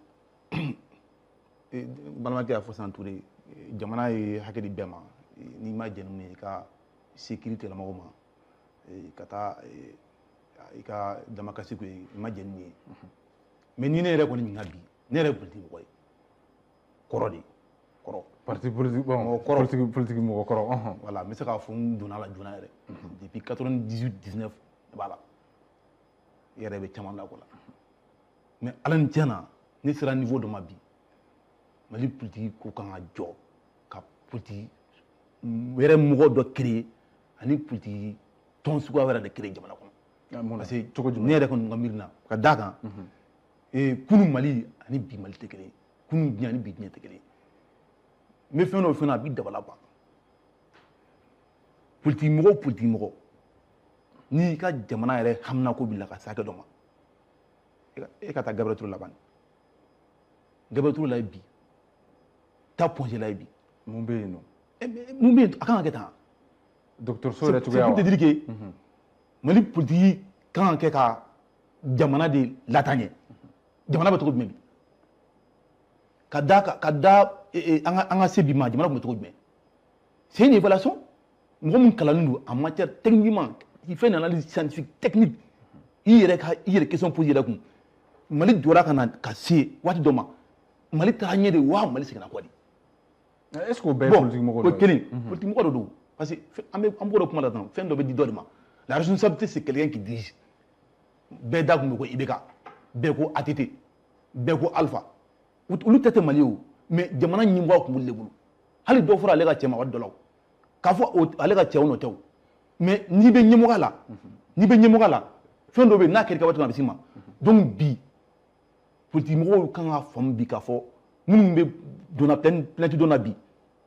balimakɛ y'a fɔ san Touré jamana ye hakɛ di bɛɛ ma n'i ma jɛn n'u ye i ka sécurité lamɔgɔw ma ka taa i ka damakasi ko ye i ma jɛn n'u ye mais ni ne yɛrɛ kɔni ɲininka bi ne yɛrɛ politique mɔgɔ ye kɔrɔ de kɔrɔ parti politique bon politique mɔgɔ kɔrɔ voilà n bɛ se k'a fɔ n donna la joona yɛrɛ depuis 98 19 b'a la i yɛrɛ bɛ caman lakɔ la mais ala ni tiɲɛna ne sera niveau dɔ ma bi Mali politique ko kan ka jɔ ka politique wɛrɛ mɔgɔ dɔ créer ani politique tɔn suguya wɛrɛ de créer jamana kɔnɔ parce que ne yɛrɛ kɔni ka miiri la ka d'a kan kunun Mali ani bi Mali tɛ kelen ye kunun diɲɛ ani bi diɲɛ tɛ kelen ye n bɛ fɛn dɔ fɛn na a b'i dabala ban politique mɔgɔ n'i ka jamana yɛrɛ haminako b'i la ka se hakɛ dɔ ma e ka taa Gabriel Touré laban Gabriel Touré la ye bi taa Ponce la ye bi mun bɛ yen nɔ mun bɛ yen a kan ka kɛ tan docteur So yɛrɛ cogoya wa c'est pour te dire que Mali politique kan ka kɛ ka jamana de lataaɲɛ jamana bɛ cogo jumɛn bi ka da an ka se bi ma jamana tun bɛ cogo jumɛn c'est une évaluation mɔgɔ min kalannen don en matière techniquement il fait une analyse scientifique technique i yɛrɛ question posé yɛrɛ kun Mali jɔra ka na ka se waati dɔ ma Mali taara ɲɛ de wa Mali seginna kɔ de est-ce que o bɛɛ ye politique mɔgɔ dɔ ye kelen politique mɔgɔ dɔ don parce que an bɔra kuma la tan fɛn dɔ bɛ di dɔ de ma la responsabilité c'est quelqu'un qui dirige bɛɛ da kun bɛ ko IBK bɛɛ ko ATT bɛɛ ko Alpha olu tɛ Mali ye o mais jamana ɲɛmɔgɔ tun b'olu de bolo hali dɔ fɔra ale ka cɛ ma wari dɔ la k'a fɔ ale ka cɛw nɔ tɛ o mais n'i bɛ ɲɛmɔgɔ la fɛn dɔ bɛ yen n'a kɛra waati min a bɛ s'i ma donc bi politique mɔgɔw kan ka faamu bi k'a fɔ minnu bɛ donna plainte donna bi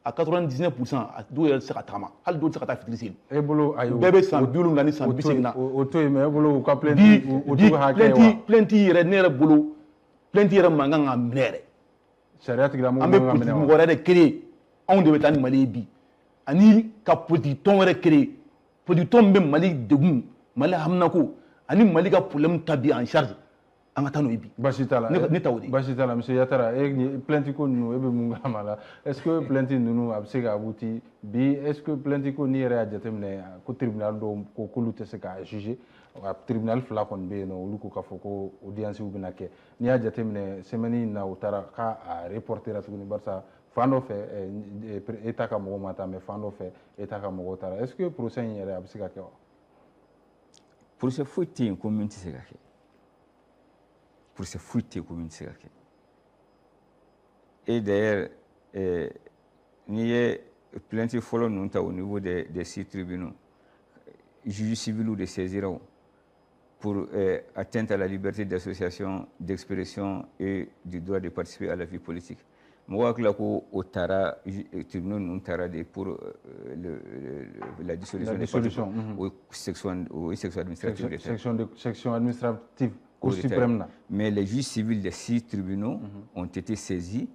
à 99% a dɔw yɛrɛ tɛ se ka tagama hali dɔw tɛ se ka taa fitiri seli e bolo ayi bɛɛ bɛ san 70 ni san 80 na o to yen mais e bolo u ka plainte o to hakɛ wa plainte yɛrɛ ne yɛrɛ bolo plainte yɛrɛ man kan ka minɛ yɛrɛ sariya tigilamɔgɔw an bɛ politique mɔgɔ wɛrɛ de créer anw de bɛ taa ni Mali ye bi ani ka politique tɔn wɛrɛ créer politique tɔn min bɛ Mali degun Mali haminako ani Mali ka problème ta bi en charge an ka taa n'o ye bi basi t'a la ne ta o de basi t'a la monsieur Yatara plainte ko ninnu e bɛ mun kalama la est ce que plainte ninnu a bɛ se ka abouti bi est ce que plainte ko n'i yɛrɛ y'a jateminɛ ko tribunal dɔw ko k'olu tɛ se k'a juger tribunal fila kɔni bɛ yen nɔ olu ko k'a fɔ ko audience bɛna kɛ n'i y'a jateminɛ semaine in na o taara k'a reportera tuguni barisa fan dɔ fɛ État ka mɔgɔw ma taa mais fan dɔ fɛ État ka mɔgɔw taara est ce que procès in yɛrɛ a bɛ se ka kɛ wa procès foyi tɛ yen ko min tɛ se ka kɛ procès foyi tɛ yen ko min tɛ se ka kɛ et d'ailleurs n'i ye plainte fɔlɔ ninnu ta au niveau des 6 tribunaux juges civils de saisira pour atteinte à la liberté d'association, d'expression et du droit de participer à la vie politique. Mɔgɔ hakili ko o taara tribunaux ninnu taara de pour la dissolution des partis o section administrative section administrative Cour suprême. Mais les juges civils des 6 tribunaux ont été saisis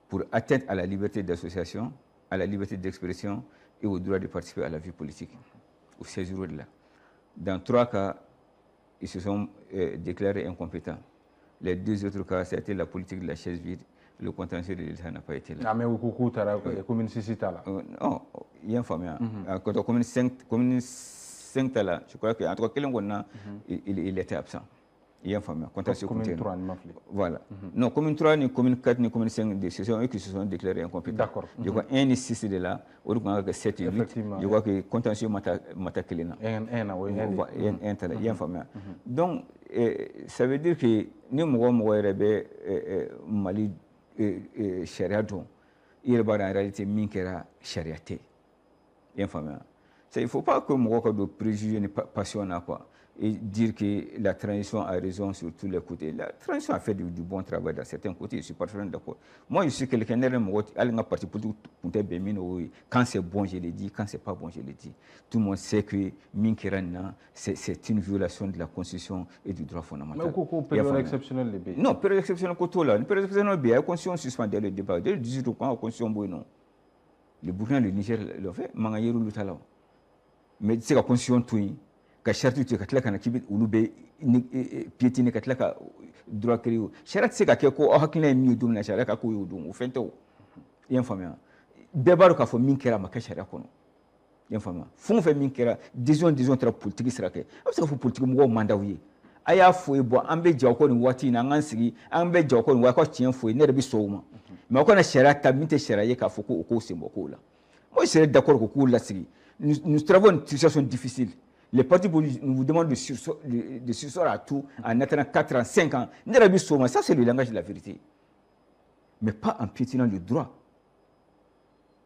pour atteinte à la liberté d'association, à la liberté d'expression et au droit de participer à la vie politique. Au 16 jours de là. Dans 3 cas, ils se sont déclarés incompétents. Les 2 autres cas, c'était la politique de la chaise vide. Le contentieux de l'État n'a pas été là. Ah, mais au coucou, tu as la commune 6 là. Non, il y a un fameux. Quand la commune 5 là, je crois qu'entre quelqu'un il était absent. Il y a un fameux. Commune 3, voilà. Non, commune 3, ni commune 4, ni commune 5, ce sont eux qui se sont déclarés incompétents. D'accord. Je crois 1 et 6 de là, au moins 7 et 8. Je crois que contentieux mata kelena. Il y a un fameux. Donc, ça veut dire que nous, Mali charia dɔn i yɛrɛ b'a dɔn en réalité min kɛra charia tɛ i y'a faamuya il ne faut pas que mɔgɔ ka don préjugé ni passion na quoi et dire que la transition a raison sur tous les côtés. La transition a fait du bon travail dans certains côtés, je suis parfaitement d'accord. Moi, je suis quelqu'un qui parti politique quand c'est bon, je le dis, quand c'est pas bon, je le dis. Tout le monde sait que Minkerana, c'est une violation de la Constitution et du droit fondamental. Mais période exceptionnelle, les pays. Non, période exceptionnelle, une période exceptionnelle, la Constitution suspendait le débat. Dès le 18 octobre, la Constitution, non. Le Burkina, le Niger l'ont fait, Mangayero l'Utala. Mais c'est la Constitution, tout. Ka charte tu ka tila kana kibi ulu be piétiner ka tila ka droit créé charte se ka kɛ ko hakina mi dum na charte ka ko yudum o fente o yen famia bɛɛ b'a dɔn k'a fɔ min kɛra a ma kɛ sariya kɔnɔ yen famia fɛn o fɛn min kɛra disons tara politique sira kɛ a bɛ se ka fɔ politique mɔgɔw mandaw ye a y'a fɔ ye bon an bɛ jaw ko nin waati in na an k'an sigi an bɛ jaw ko nin waati ka tiɲɛ fɔ ye ne yɛrɛ bɛ sɔn o ma mais aw kana sariya ta min tɛ sariya ye k'a fɔ ko o k'o sen bɔ k'o la moi je serais d'accord ko k'o lasigi nous travaux une situation difficile. Les partis politiques nous demandent de sursoir à tout en attendant 4 ans, 5 ans. Ça, c'est le langage de la vérité. Mais pas en piétinant le droit.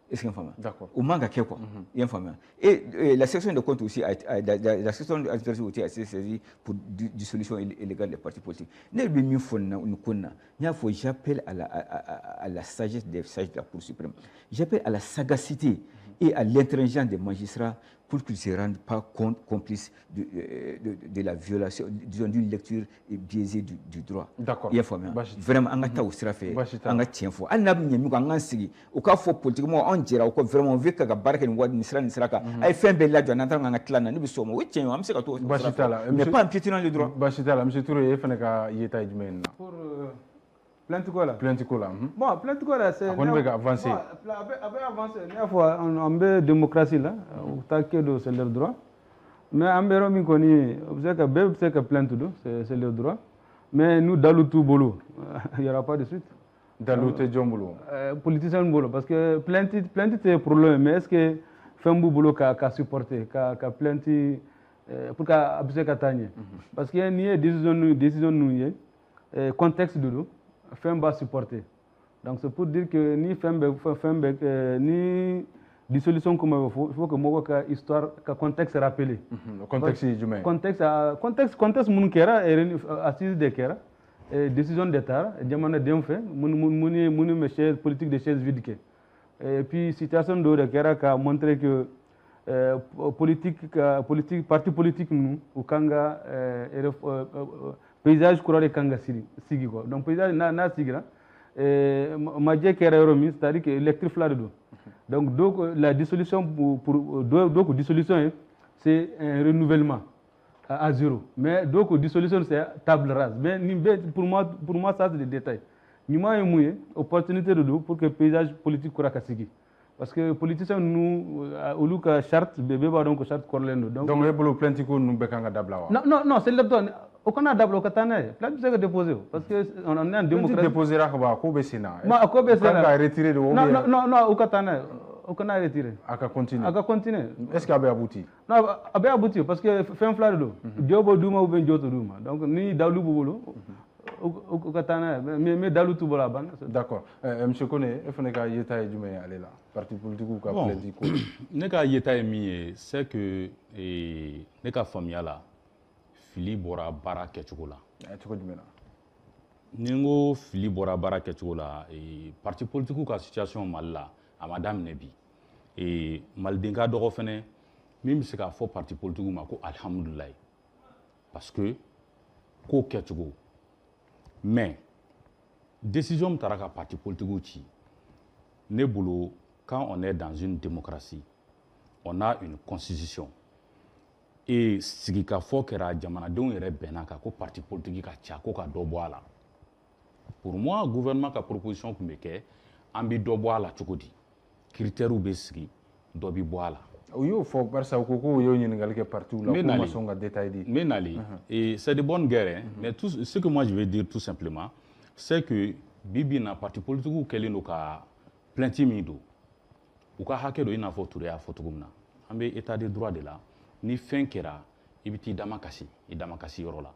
Est-ce qu'il y a un fameux? D'accord. Au manga, quoi. Il y a un fameux. Et la section de compte aussi, la section d'administration aussi a été saisie pour dissolution illégale des partis politiques. J'appelle à la sagesse des sages de la Cour suprême. J'appelle à la sagacité et à l'intelligence des magistrats pour qu'ils ne se rendent pas compte, complices de la violation, disons, d'une lecture biaisée du droit. D'accord. Vraiment, on a tout fait, on a tient fort. On a mis en ansigi, au cas où politiquement, on dirait au cas vraiment, on veut que la barque ne sera pas. Elle fait un bel là, on entend un clan, nous sommes, oui, tiens, on sait que tout. Mais pas en piétinant le droit. Bachitala, M. Touré, il faut que y ait une pour plainte quoi là? Plainte quoi là? Bon, plainte quoi là, c'est. On va avancer. Avec avancer, on a démocratie là, au taquet de c'est leur droit. Mais en béro mi koni, c'est que plainte c'est leur droit. Mais nous dans le tout boulot, il y aura pas de suite. Dans le tout boulot. Politicien boulot, parce que plainte c'est problème, mais est-ce que fait un boulot qu'a supporté, qu'a plainte pour qu'a abusé qu'a tagné. Parce qu'il y a une décision nous, contexte de nous. Fait un bas supporter. Donc c'est pour dire que ni ni dissolution comme il faut que moi que histoire que contexte rappelé. Le contexte est humain. Contexte mun kera assise de kera décision d'état jamana dem fait mun mes chaises politique de chaises vides que et puis situation de kera qui a montré que parti politique nous au kanga paysage courant de kanga sigi quoi. Donc paysage na sigira majé kera romi c'est-à-dire que électrique là dedans. Donc la dissolution donc dissolution c'est un renouvellement à zéro. Mais donc dissolution c'est table rase. Mais pour moi ça c'est des détails. Nous avons une opportunité de pour que le paysage politique soit cassé. Parce que les politiciens nous au lieu que charte bébé va donc charte corlendo. Donc les bolo plantico nous bekanga dabla. Non, c'est le temps. Aucun dabla au katane. Là tu sais que déposer parce que on est en démocratie. Déposer là ko besina. Ma ko besina. Kanga retirer de Non, au katane. Aucun a retiré. Aka continue. Est-ce qu'il a abouti? Non, a abouti parce que fait un flash d'eau. Diobo douma ou ben joto douma. Donc ni dalu bobolo. Au katana mais dalu tout bola ban. D'accord. Monsieur Koné, il faut que yeta djumé aller là. Parti politique ou ka plaisir ko. Neka yeta mi c'est que neka famille là fili bora bara kechugo la. Chugo djumena. Ningo fili bora bara kechugo la parti politique ka situation mal là à madame Nebi. Et maldenga dɔgɔ fɛnɛ min bɛ se k'a fɔ parti politique ma ko alhamdulilayi parce que ko kɛcogo mais décision min taara ka parti politique ci ne bolo quand on est dans une démocratie on a une constitution et sigi ka fɔ kɛra jamanadenw yɛrɛ bɛnna kan ko parti politique ka ca ko ka dɔ bɔ a la pour moi gouvernement ka proposition tun bɛ kɛ an bɛ dɔ bɔ a la cogo di critères bɛ sigi dɔ bɛ bɔ a la. Oui, il faut parce que yo ɲininkali kɛ partout là pour sɔn ka détail di. Mais nali et c'est de bonne guerre mais tout ce que moi je vais dire tout simplement c'est que bibi na parti politique kɛlen don ka plainte min don u ka hakɛ dɔ i n'a fɔ Touré y'a fɔ cogo min na an bɛ état de droit de la ni fɛn kɛra i bɛ t'i dama kasi yɔrɔ la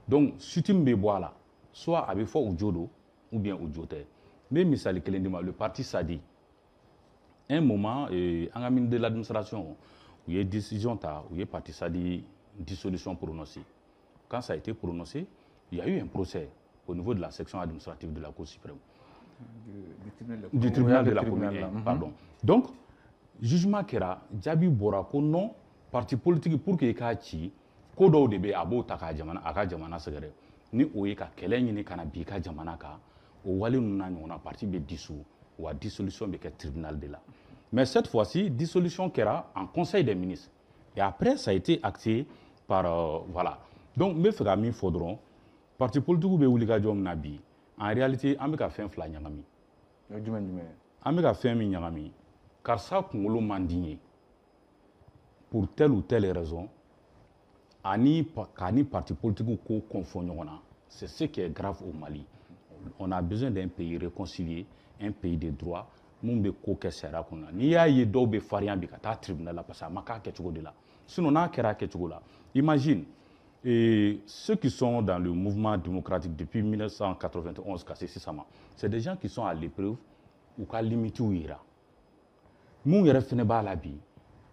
donc suite min bɛ bɔ a la soit a bɛ fɔ u jo don ou bien u jo tɛ n bɛ misali kelen di ma le parti SADI un moment en amine de l'administration où il y a décision où il y a parti SADI dissolution prononcée. Quand ça a été prononcé, il y a eu un procès au niveau de la section administrative de la Cour suprême. Du tribunal de la commune. Pardon. Donc, jugement kera jabi bora ko non parti politique pour que ka ci ko do de be abo ta ka jamana aka jamana segere ni o ye ka kɛlɛ ɲini kana bi ka jamana ka o wali nu na ɲɔgɔnna parti be dissous ou à dissolution de tribunal de là. Mais cette fois-ci, dissolution kera en conseil des ministres. Et après, ça a été acté par... voilà. Donc, me fera min faudron, parti politique ou be jom nabi, en réalité, on a fait un fla nyangami. On a fait un nyangami. Car ça, kungolo mandigné, pour telle ou telle raison, ani parti politique ou confond c'est ce qui est grave au Mali. On a besoin d'un pays réconcilié, un pays de droit, mun be ko kɛ sariya kɔnɔ n'i y'a ye dɔw bɛ farinya bi ka taa tribunal la parce que a ma k'a kɛcogo de la sinon n'a kɛra a kɛcogo la imagine ceux qui sont dans le mouvement démocratique depuis 1991 ka se sisan ma c'est des gens qui sont à l'épreuve u ka limite yira mun yɛrɛ fɛnɛ b'a la bi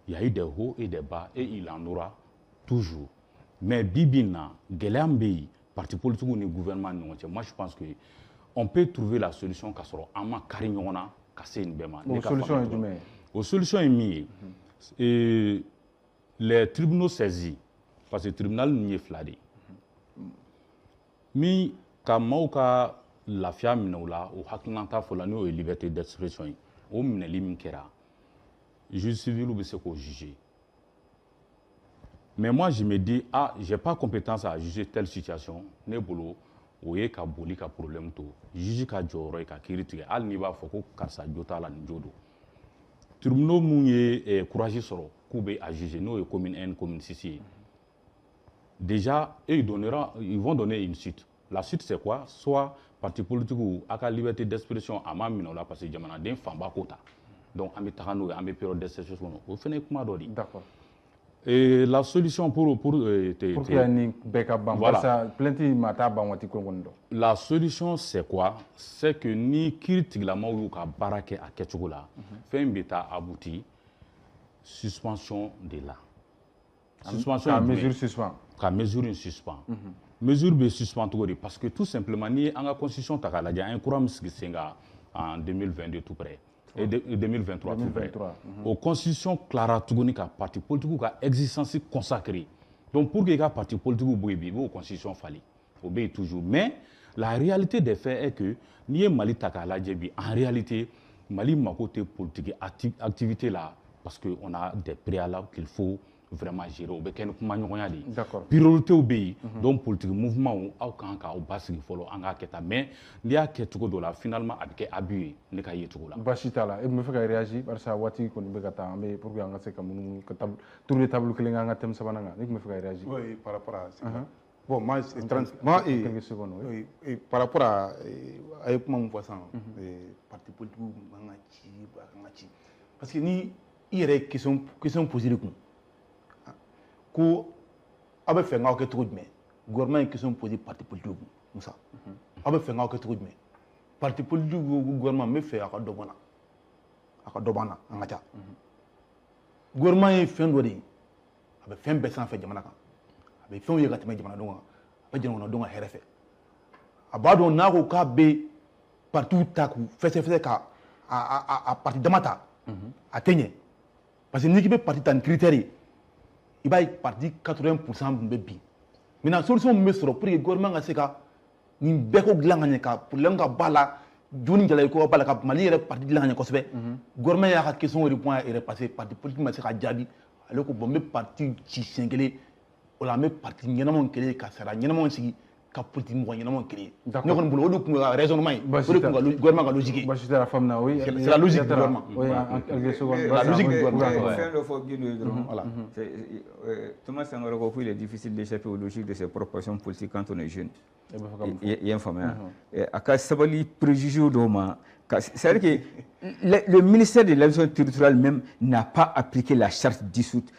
il y a eu des hauts et des bas et il en aura toujours mais bi bi in na gɛlɛya min bɛ yen parti politique ni gouvernement ni ɲɔgɔn cɛ moi je pense que on peut trouver la solution k'a sɔrɔ an ma kari ɲɔgɔn na ka se nin bɛɛ ma. Solution est jumɛn? O solution est min ye les tribunaux saisis parce que tribunal ninnu ye fila de ye min ka maaw ka lafiya minɛ o la o hakilinata fɔ la n'o ye liberté d'expression ye o minɛli min kɛra juge civil bɛ se k'o juger mais moi je me dis ah j'ai pas compétence à juger telle situation ne bolo o ye ka boli ka problème to juge ka jɔyɔrɔ ye ka kiiri tigɛ hali n'i b'a fɔ ko karisa jo t'a la nin jo don tribunaux mun ye courage sɔrɔ k'u bɛ a juger n'o ye commune 1 commune 6 ye déjà eux ils vont donner une suite la suite c'est quoi soit parti politique ou a ka liberté d'expression a ma minɛ o la parce que jamanaden fanba ko ta donc an bɛ taga n'o ye an bɛ période d'exception kɔnɔ o fana ye kuma dɔ de ye. D'accord. Et la solution pour qu'il y ait une backup, voilà. La solution, c'est quoi? C'est que ni critique la ou ka barake à Ketchogola, fait un bêta abouti, suspension de là. Suspension à mesure suspend. Ka mesure suspend. Mesure be suspend parce que tout simplement ni en la constitution takala dia un courant senga en 2022 tout près. Et 2023 tout près. Aux constitution clara tugoni ka parti politique ka existence consacrée. Donc pour que les parti politique boibi aux constitution fallait obéir toujours. Mais la réalité des faits est que ni Mali takala djebi en réalité Mali ma côté politique activité là parce que on a des préalables qu'il faut vraiment gérer au bec d'accord priorité au pays donc politique mouvement ou aucun cas au bas il faut en mais il y a quelque chose là finalement avec abus ne ka yetugo là bashita là et me fait réagir par ça wati ko be kata mais pour que nga se comme tour de table que nga tem sabana nga me fait réagir oui par rapport à ça bon moi et par rapport à comment on voit ça parti politique ngachi parce que ni il y a question posée le coup ko abe fait nga ko tout mais gouvernement qui sont posés parti politique Moussa abe fait nga ko tout mais parti politique gouvernement me fait aka dobana ngacha gouvernement est fin dodi abe fin besan fait jamana kan abe fin yega teme jamana donga abe jamana donga herefe abado na ko ka be partout taku fese ka a parti damata atenye parce que ni ki be parti tan critère il va partir 80% de bi. Maintenant, la solution est pour que le gouvernement ait une béco glangane pour l'enga bala, Johnny Jaleko bala cap Mali est parti de l'année cosbe. Gouvernement a question de point et repassé par des politiques mais c'est à Djabi. Alors que bon me parti Chisengele, on la met parti n'y a pas de cassera, n'y a pas de politique moyenne non créé. Nous on boulot nous raisonnement. Le gouvernement a logique. C'est la femme na oui. C'est la logique du gouvernement. Oui, la logique du gouvernement. Voilà. Thomas Sankara il est difficile d'échapper aux logiques de ses proportions politiques quand on est jeune. Il y a un fameux. À cas sabali préjugé au doma. C'est-à-dire que le ministère de l'élection territoriale même n'a pas appliqué la charte dissoute.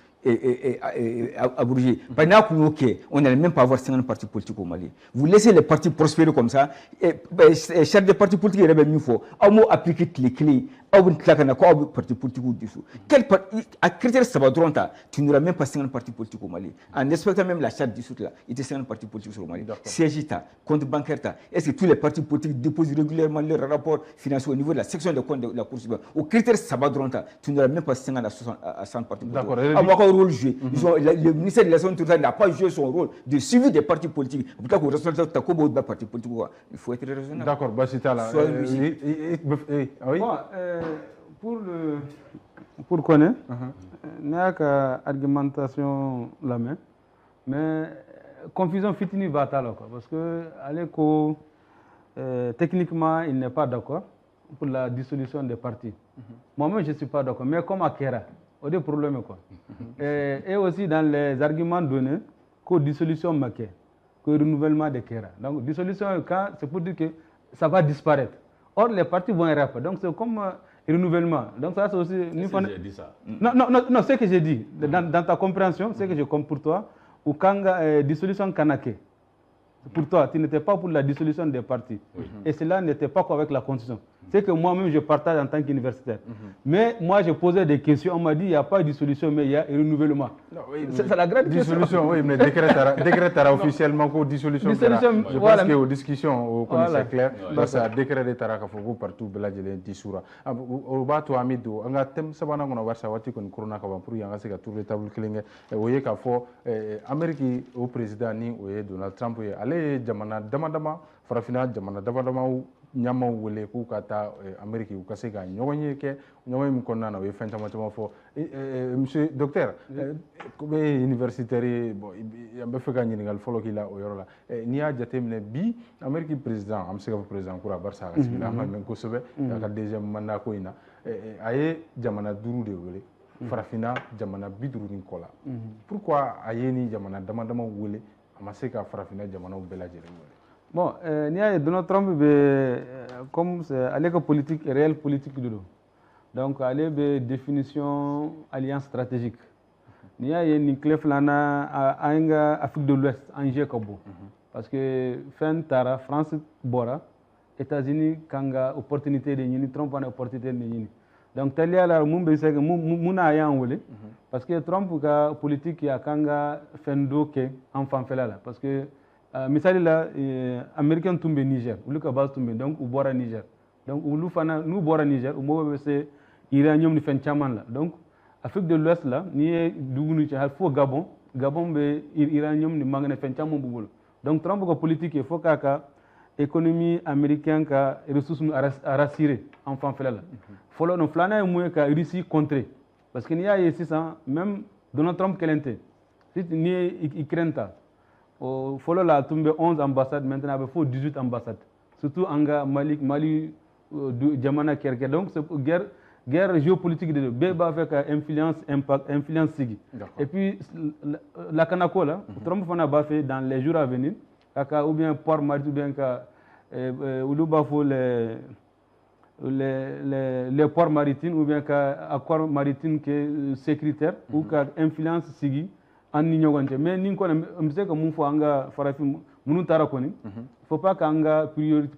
Abrogé. On n'allait même pas avoir 50 partis politiques au Mali. Vous laissez les partis prospérer comme ça. Chaque des partis politiques, il y a même une fois. On m'a appliqué les clés. On a parti politique au-dessous. À critère Sabadronta, tu n'auras même pas 50 partis politiques au Mali. En respectant même la charte dissoute là, il y a 50 partis politiques sur le Mali. CGTA, compte bancaire, est-ce que tous les partis politiques déposent régulièrement leurs rapports financiers au niveau de la section de compte de la Cour suprême? Au critère Sabadronta, tu n'auras même pas 50 à 100 partis politiques. D'accord. Rôle joué. Le ministère de l'élection territoriale n'a pas joué son rôle de suivi des partis politiques. Il faut être raisonnable. D'accord, c'est là. Pour connaître, il n'y a qu'argumentation la main, mais confusion fitini va parce que Aleko, techniquement, il n'est pas d'accord pour la dissolution des partis. Moi-même, je ne suis pas d'accord, mais comme à Kera. Il y a des problèmes. Et aussi dans les arguments donnés, que dissolution maquée, que renouvellement de Kera. Donc, dissolution, c'est pour dire que ça va disparaître. Or, les partis vont être donc c'est comme renouvellement. Donc, ça, c'est aussi. J'ai dit ça. Non, c'est ce que j'ai dit. Dans ta compréhension, c'est que je compte pour toi, ou quand dissolution Kanake. Pour toi, tu n'étais pas pour la dissolution des partis. Et cela n'était pas qu'avec la Constitution. C'est que moi-même, je partage en tant qu'universitaire. Mais moi, je posais des questions. On m'a dit, il n'y a pas de dissolution, mais il y a un renouvellement. C'est la grande dissolution, oui, mais décret officiellement que dissolution. Je pense qu'aux discussions, c'est clair. Parce que décret de Taraka Fogo partout, Beladjele, Dissoura. Au bas, toi, Amido, on a thème Sabana, on a voir ça, on a Corona pour y avoir tour de table clingue. Et vous voyez qu'à fond, Amérique au président, ni Donald Trump, allez, Jamana, Damadama, Farafina, Jamana, Damadama, nyama wele ku kata Amérique ou kase ka nyonye ke nyonye mu konna na we fenta matama fo monsieur docteur ko be universitaire bon yambe feka nyini ngal folo ki la o yorola ni a jatemne bi Amérique président am sega président kura barsa ka sibila ma men ko sobe ka deuxième mandat ko ina aye jamana duru de wele farafina jamana biduru ni kola pourquoi aye ni jamana dama wele amaseka farafina jamana belaje wele. Bon, Donald Trump, comme c'est allé que politique, réelle politique de l'eau. Donc, allez définition alliance stratégique. ni ya ye nin tile filanan an ka Afrique de l'Ouest an jɛ ka bon parce que fɛn taara France bɔra États-Unis kan ka opportunité de ɲini Trump fana opportunité de ɲini donc teliya la mun bɛ se ka mun n'a y'an wele parce que Trump ka politique a kan ka fɛn dɔ kɛ an fanfɛla la parce que misali la américain tun bɛ Niger olu ka base tun bɛ donc u bɔra Niger donc olu fana n'u bɔra Niger u mago bɛ se uranium ni fɛn caman la donc Afrique de l'Ouest la n'i ye dugu ni cɛ hali fo Gabon bɛ uranium ni manganɛ fɛn caman b'u bolo donc Trump ka politique il faut k'a ka économie américaine ka ressources a rassurer en fanfɛla la fɔlɔ no filanan ye mun ye ka Russie contrer parce que n'i y'a ye sisan même Donald Trump kelen tɛ n'i ye Ukraine ta fɔlɔ la a tun bɛ 11 ambassades maintenant a bɛ fo 18 ambassades surtout an ka Mali jamana kɛrɛkɛ donc c'est guerre géopolitique de bɛɛ b'a fɛ ka influence sigi et puis lakanako la Trump fana b'a fɛ dans les jours à venir ka ou bien port maritime ou bien ka olu b'a fɔ les ports maritimes ou bien ka accord maritime que sécuritaire ou ka influence sigi an ni ɲɔgɔn cɛ mais ni kɔni n bɛ se ka mun fɔ an ka farafin minnu taara kɔni faut pas k'an ka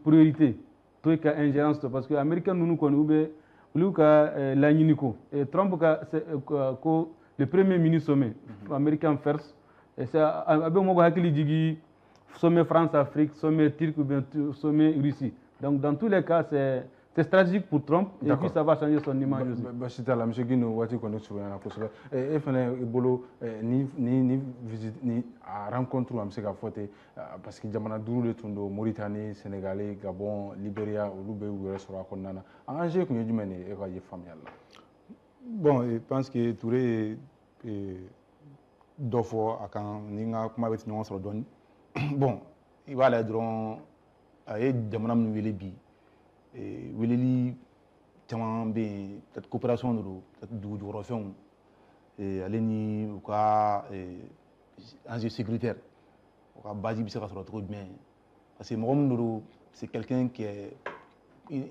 priorité to ka ingérence to parce que américain ninnu kɔni olu ka laɲini ko Trump ka ko le premier ministre sommet américain first a bɛ mɔgɔ hakili jigi sommet France-Afrique, sommet turc ou bien sommet Russie. Donc dans tous les cas, c'est stratégique pour Trump et puis ça va changer son image aussi. Bachita la monsieur Guino wati kono souvena kosɛbɛ e fana bolo ni visite ni rencontre am se ka fɔte parce que jamana duuru de tun don Mauritanie, Sénégal, Gabon, Libéria olu bɛ u yɛrɛ sɔrɔ a kɔnɔna na enjeu kun ye jumɛn ye e ka ye faamuyali la. Bon, je pense que Touré dɔ fɔ a kan ni n ka kuma bɛ ɲɔgɔn sɔrɔ dɔɔni. Bon, i b'a lajɛ dɔrɔn a ye jamana minnu wele bi weleli caman bɛ yen peut-être coopération de don peut-être dugu jukɔrɔfɛnw ale ni u ka enjeu sécuritaire u ka base bɛ se ka sɔrɔ cogo jumɛn parce que mɔgɔ min don c'est quelqu'un qui est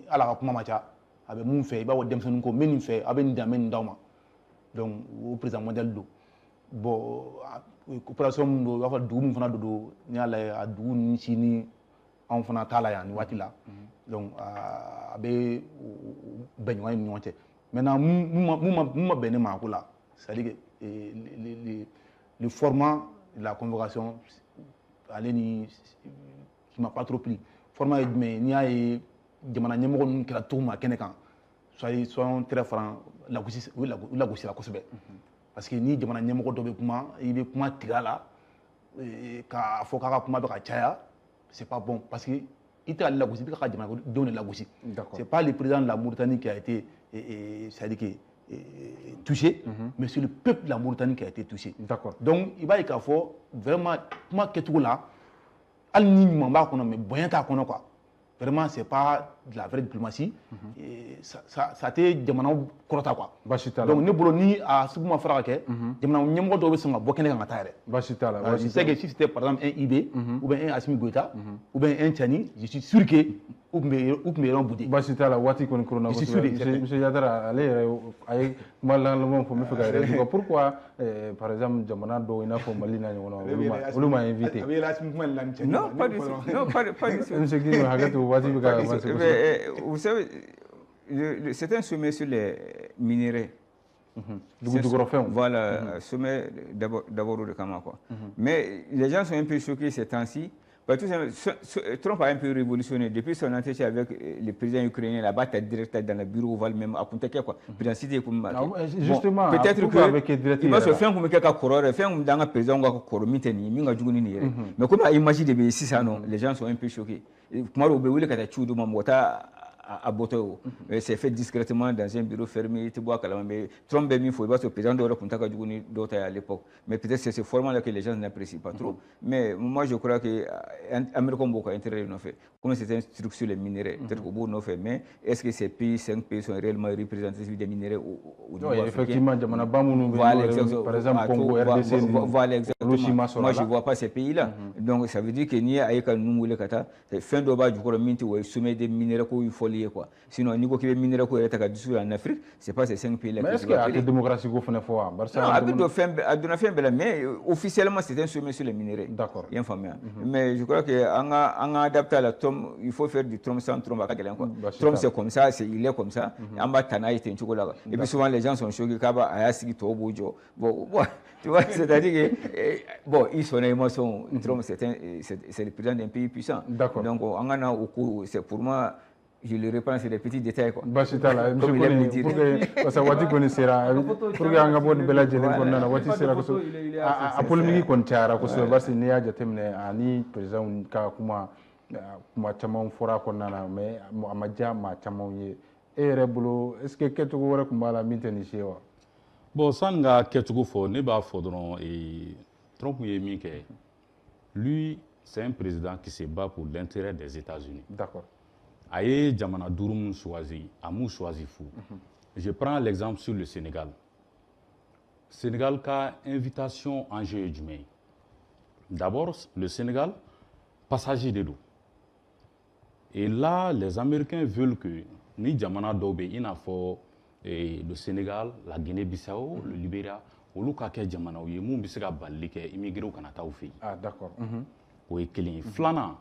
ala ka kuma ma ca a bɛ mun fɛ i b'a fɔ denmisɛnnin ko n bɛ nin fɛ a bɛ nin di yan n bɛ nin d'aw ma donc o président mondial don bon coopération min don i b'a fɔ dugu min fana don n'i y'a lajɛ a dugu ni Sini anw fana t'a la yan nin waati la donc a bɛ bɛnɲɔgɔnya ni ɲɔgɔn cɛ maintenant mun ma bɛn ne ma a ko la c'est-à-dire le format de la convocation ale ni qui m'a pas trop plu format ye jumɛn ye n'i y'a ye jamana ɲɛmɔgɔ ninnu kɛra cogo min a kɛnɛ kan soyons très francs lagosi u lagosira kosɛbɛ parce que ni jamana ɲɛmɔgɔ dɔ bɛ kuma i bɛ kuma tigɛ a la k'a fɔ k'a ka kuma bɛ ka caya c'est pas bon parce que il t'a lagosi il ka jamana denw de lagosi c'est pas le président de la Mauritanie qui a été c'est-à-dire que touché mais c'est le peuple de la Mauritanie qui a été touché donc il va y k'a fɔ vraiment kuma kɛcogo la hali ni ɲuman b'a kɔnɔ mais bonya t'a kɔnɔ quoi vraiment c'est pas de la vraie diplomatie ça tɛ jamana kɔrɔta quoi donc ne bolo ni a sugu ma fara ka kɛ jamana ɲɛmɔgɔ dɔw bɛ sɔn ka bɔ kɛnɛ kan ka taa yɛrɛ basi t'a la je sais que si c'était par exemple un IB ou bien un Assimi Goïta ou bien un Tchani je suis sûr que u tun bɛ yɔrɔ boudé basi t'a la waati kɔni koronna kosɛbɛ monsieur Yatara ale yɛrɛ a ye kuma laban fɔ n bɛ fɛ ka yɛrɛ pourquoi par exemple jamana dɔw i n'a fɔ Mali n'a ɲɔgɔnna olu ma invité non pas du tout monsieur Guino hakɛ to waati bɛ ka avancer kosɛbɛ vous savez c'est un sommet sur les minéraux. Voilà, sommet d'abord de Kama quoi. Mais les gens sont un peu choqués ces temps-ci. Trump a un peu révolutionné depuis son entretien avec le président ukrainien, la bataille directe dans le bureau ovale même à Kuntakia quoi. Justement, peut-être que il va se faire comme quelqu'un corps, faire comme dans un président qui a corps miteni, minga juguni ni. Mais comme à imaginer de ici ça non, les gens sont un peu choqués. Comment au béoule quand tu chudo mamota à Boto, c'est fait discrètement dans un bureau fermé, tu vois mais Trump il faut pas se président de Kuntakia juguni d'autres à l'époque. Mais peut-être c'est ce format-là que les gens n'apprécient pas trop. Mais moi je crois que Américains beaucoup intérêt en fait. Comme c'est un truc sur les minéraux, peut-être qu'au bout non fait. Mais est-ce que ces pays, 5 pays sont réellement représentatifs des minéraux ou oui, effectivement, par exemple Congo, RDC, voilà exactement. Moi je ne vois pas ces pays-là. Donc ça veut dire que ni a ka numule kata fin do ba jukoro minti wo sommet des minéraux ko il faut lier quoi. Sinon ni ko ke minéraux ko eta ka disu en Afrique, c'est pas ces 5 pays là. Mais est-ce que la démocratie ko fene fo Barça non aduna fin bela mais officiellement c'est un sommet sur les minéraux. D'accord. Bien fameux. Mais je crois que on a adapté à la Trump, il faut faire du Trump sans Trump à Kagelen quoi. Trump c'est comme ça, il est comme ça. En bas tanaï ten chocolat. Et puis souvent les gens sont choqués kaba ayasi to bojo. Bon tu vois, c'est-à-dire que bon, ils sont émotion. Trump c'est le président d'un pays puissant. D'accord. Donc on a au cours, c'est pour moi je le reprends, c'est des petits détails quoi. Bashitala, monsieur Kone, pour que parce que wati kone sera pour que anga bon bela jelen konna na wati sera ko so a polémique kon tiara ko so basi ne ya jatemne ani président ka kuma chama fora konna na mais amaja ma chama ye e rebulo est ce que keto wora kuma la minteni shewa bon sanga keto fo ne ba fo dron et Trump ye mi ke lui c'est un président qui se bat pour l'intérêt des États-Unis. D'accord. Aye Jamana Douroum choisi, Amou choisi fou. Je prends l'exemple sur le Sénégal. Sénégal a invitation en jeu du mai. D'abord, le Sénégal, passager de l'eau. Et là, les Américains veulent que ni Jamana Dobe, il a fait le Sénégal, la Guinée-Bissau, le Libéria, ou le Kake Jamana, ou Yemou Bissega Balike, immigré au Canada ou fait. Ah, d'accord. Oui, Kéline. Flana.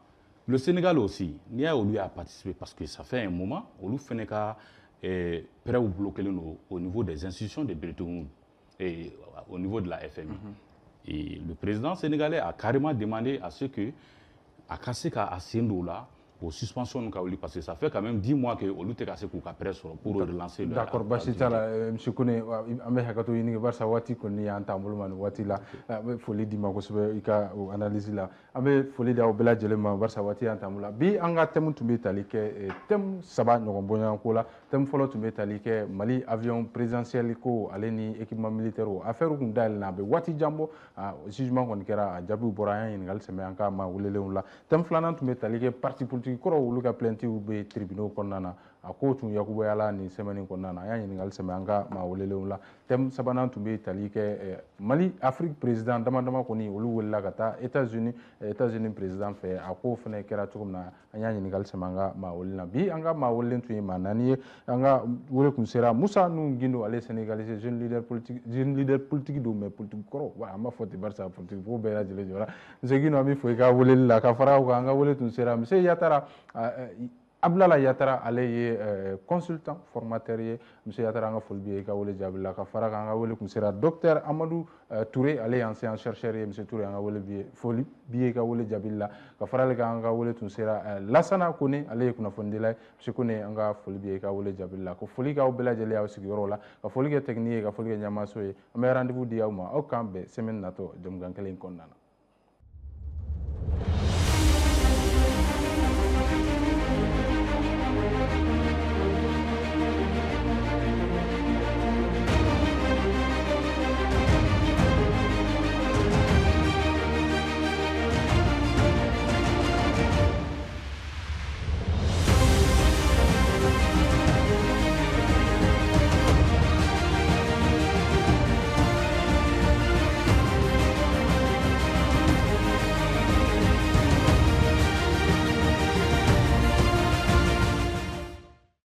Le Sénégal aussi, il y a lui à participer parce que ça fait un moment où nous faisons prêt ou bloquer au niveau des institutions de Bretton Woods et au niveau de la FMI. Et le président sénégalais a carrément demandé à ce que à casser à Sendo là pour suspension parce que ça fait quand même 10 mois que on lutte cassé pour presse pour relancer le. D'accord, Bachitala, monsieur Kone, amé hakato yini barsa wati koni anta mbulman wati la foli di mako sobe ika analyse la amé foli da obela jelema barsa wati anta mbula bi anga temu tumbe talike tem saba nyogombonya ko la tem folo tumbe talike Mali avion présidentiel ko aleni équipement militaire o affaire ko dal na be wati jambo jugement kon kera jabu borayan ngal seme anka ma wulele la tem flanan tumbe talike parti politique koro wuluka plenty ube tribunal konnana a ko tun yakubo yala ni semaine konnana ya ni ngal seme anga ma wolele la tem sabana tumbe talike Mali Afrique président dama koni wulu wala kata États-Unis président fait a ko fene kera tukumna anya ni ngal seme anga ma wolena bi anga ma wolen tu manani anga wole kun sera Moussa nu gindo ale sénégalais jeune leader politique do mais politique koro wa ma foti barsa politique fo be la jele jora zegino ami fo ka wolele la ka fara ko anga wole tun sera monsieur Yatara Ablala Yatara ale consultant formateur ye monsieur Yatara nga folbi ka wole jabila ka fara nga wole kun sera docteur Amadou Touré ale ancien chercheur ye monsieur Touré nga wole bi foli bi ka wole jabila ka fara le nga wole tun sera Lassana Kone ale kuna fondila monsieur Kone nga folbi ka wole jabila ko foli ka obela jele ya sigiro la ka foli ke technique ka foli ke nyamaso ye am rendez-vous dia ma o kambe semaine nato jom gankelen konnana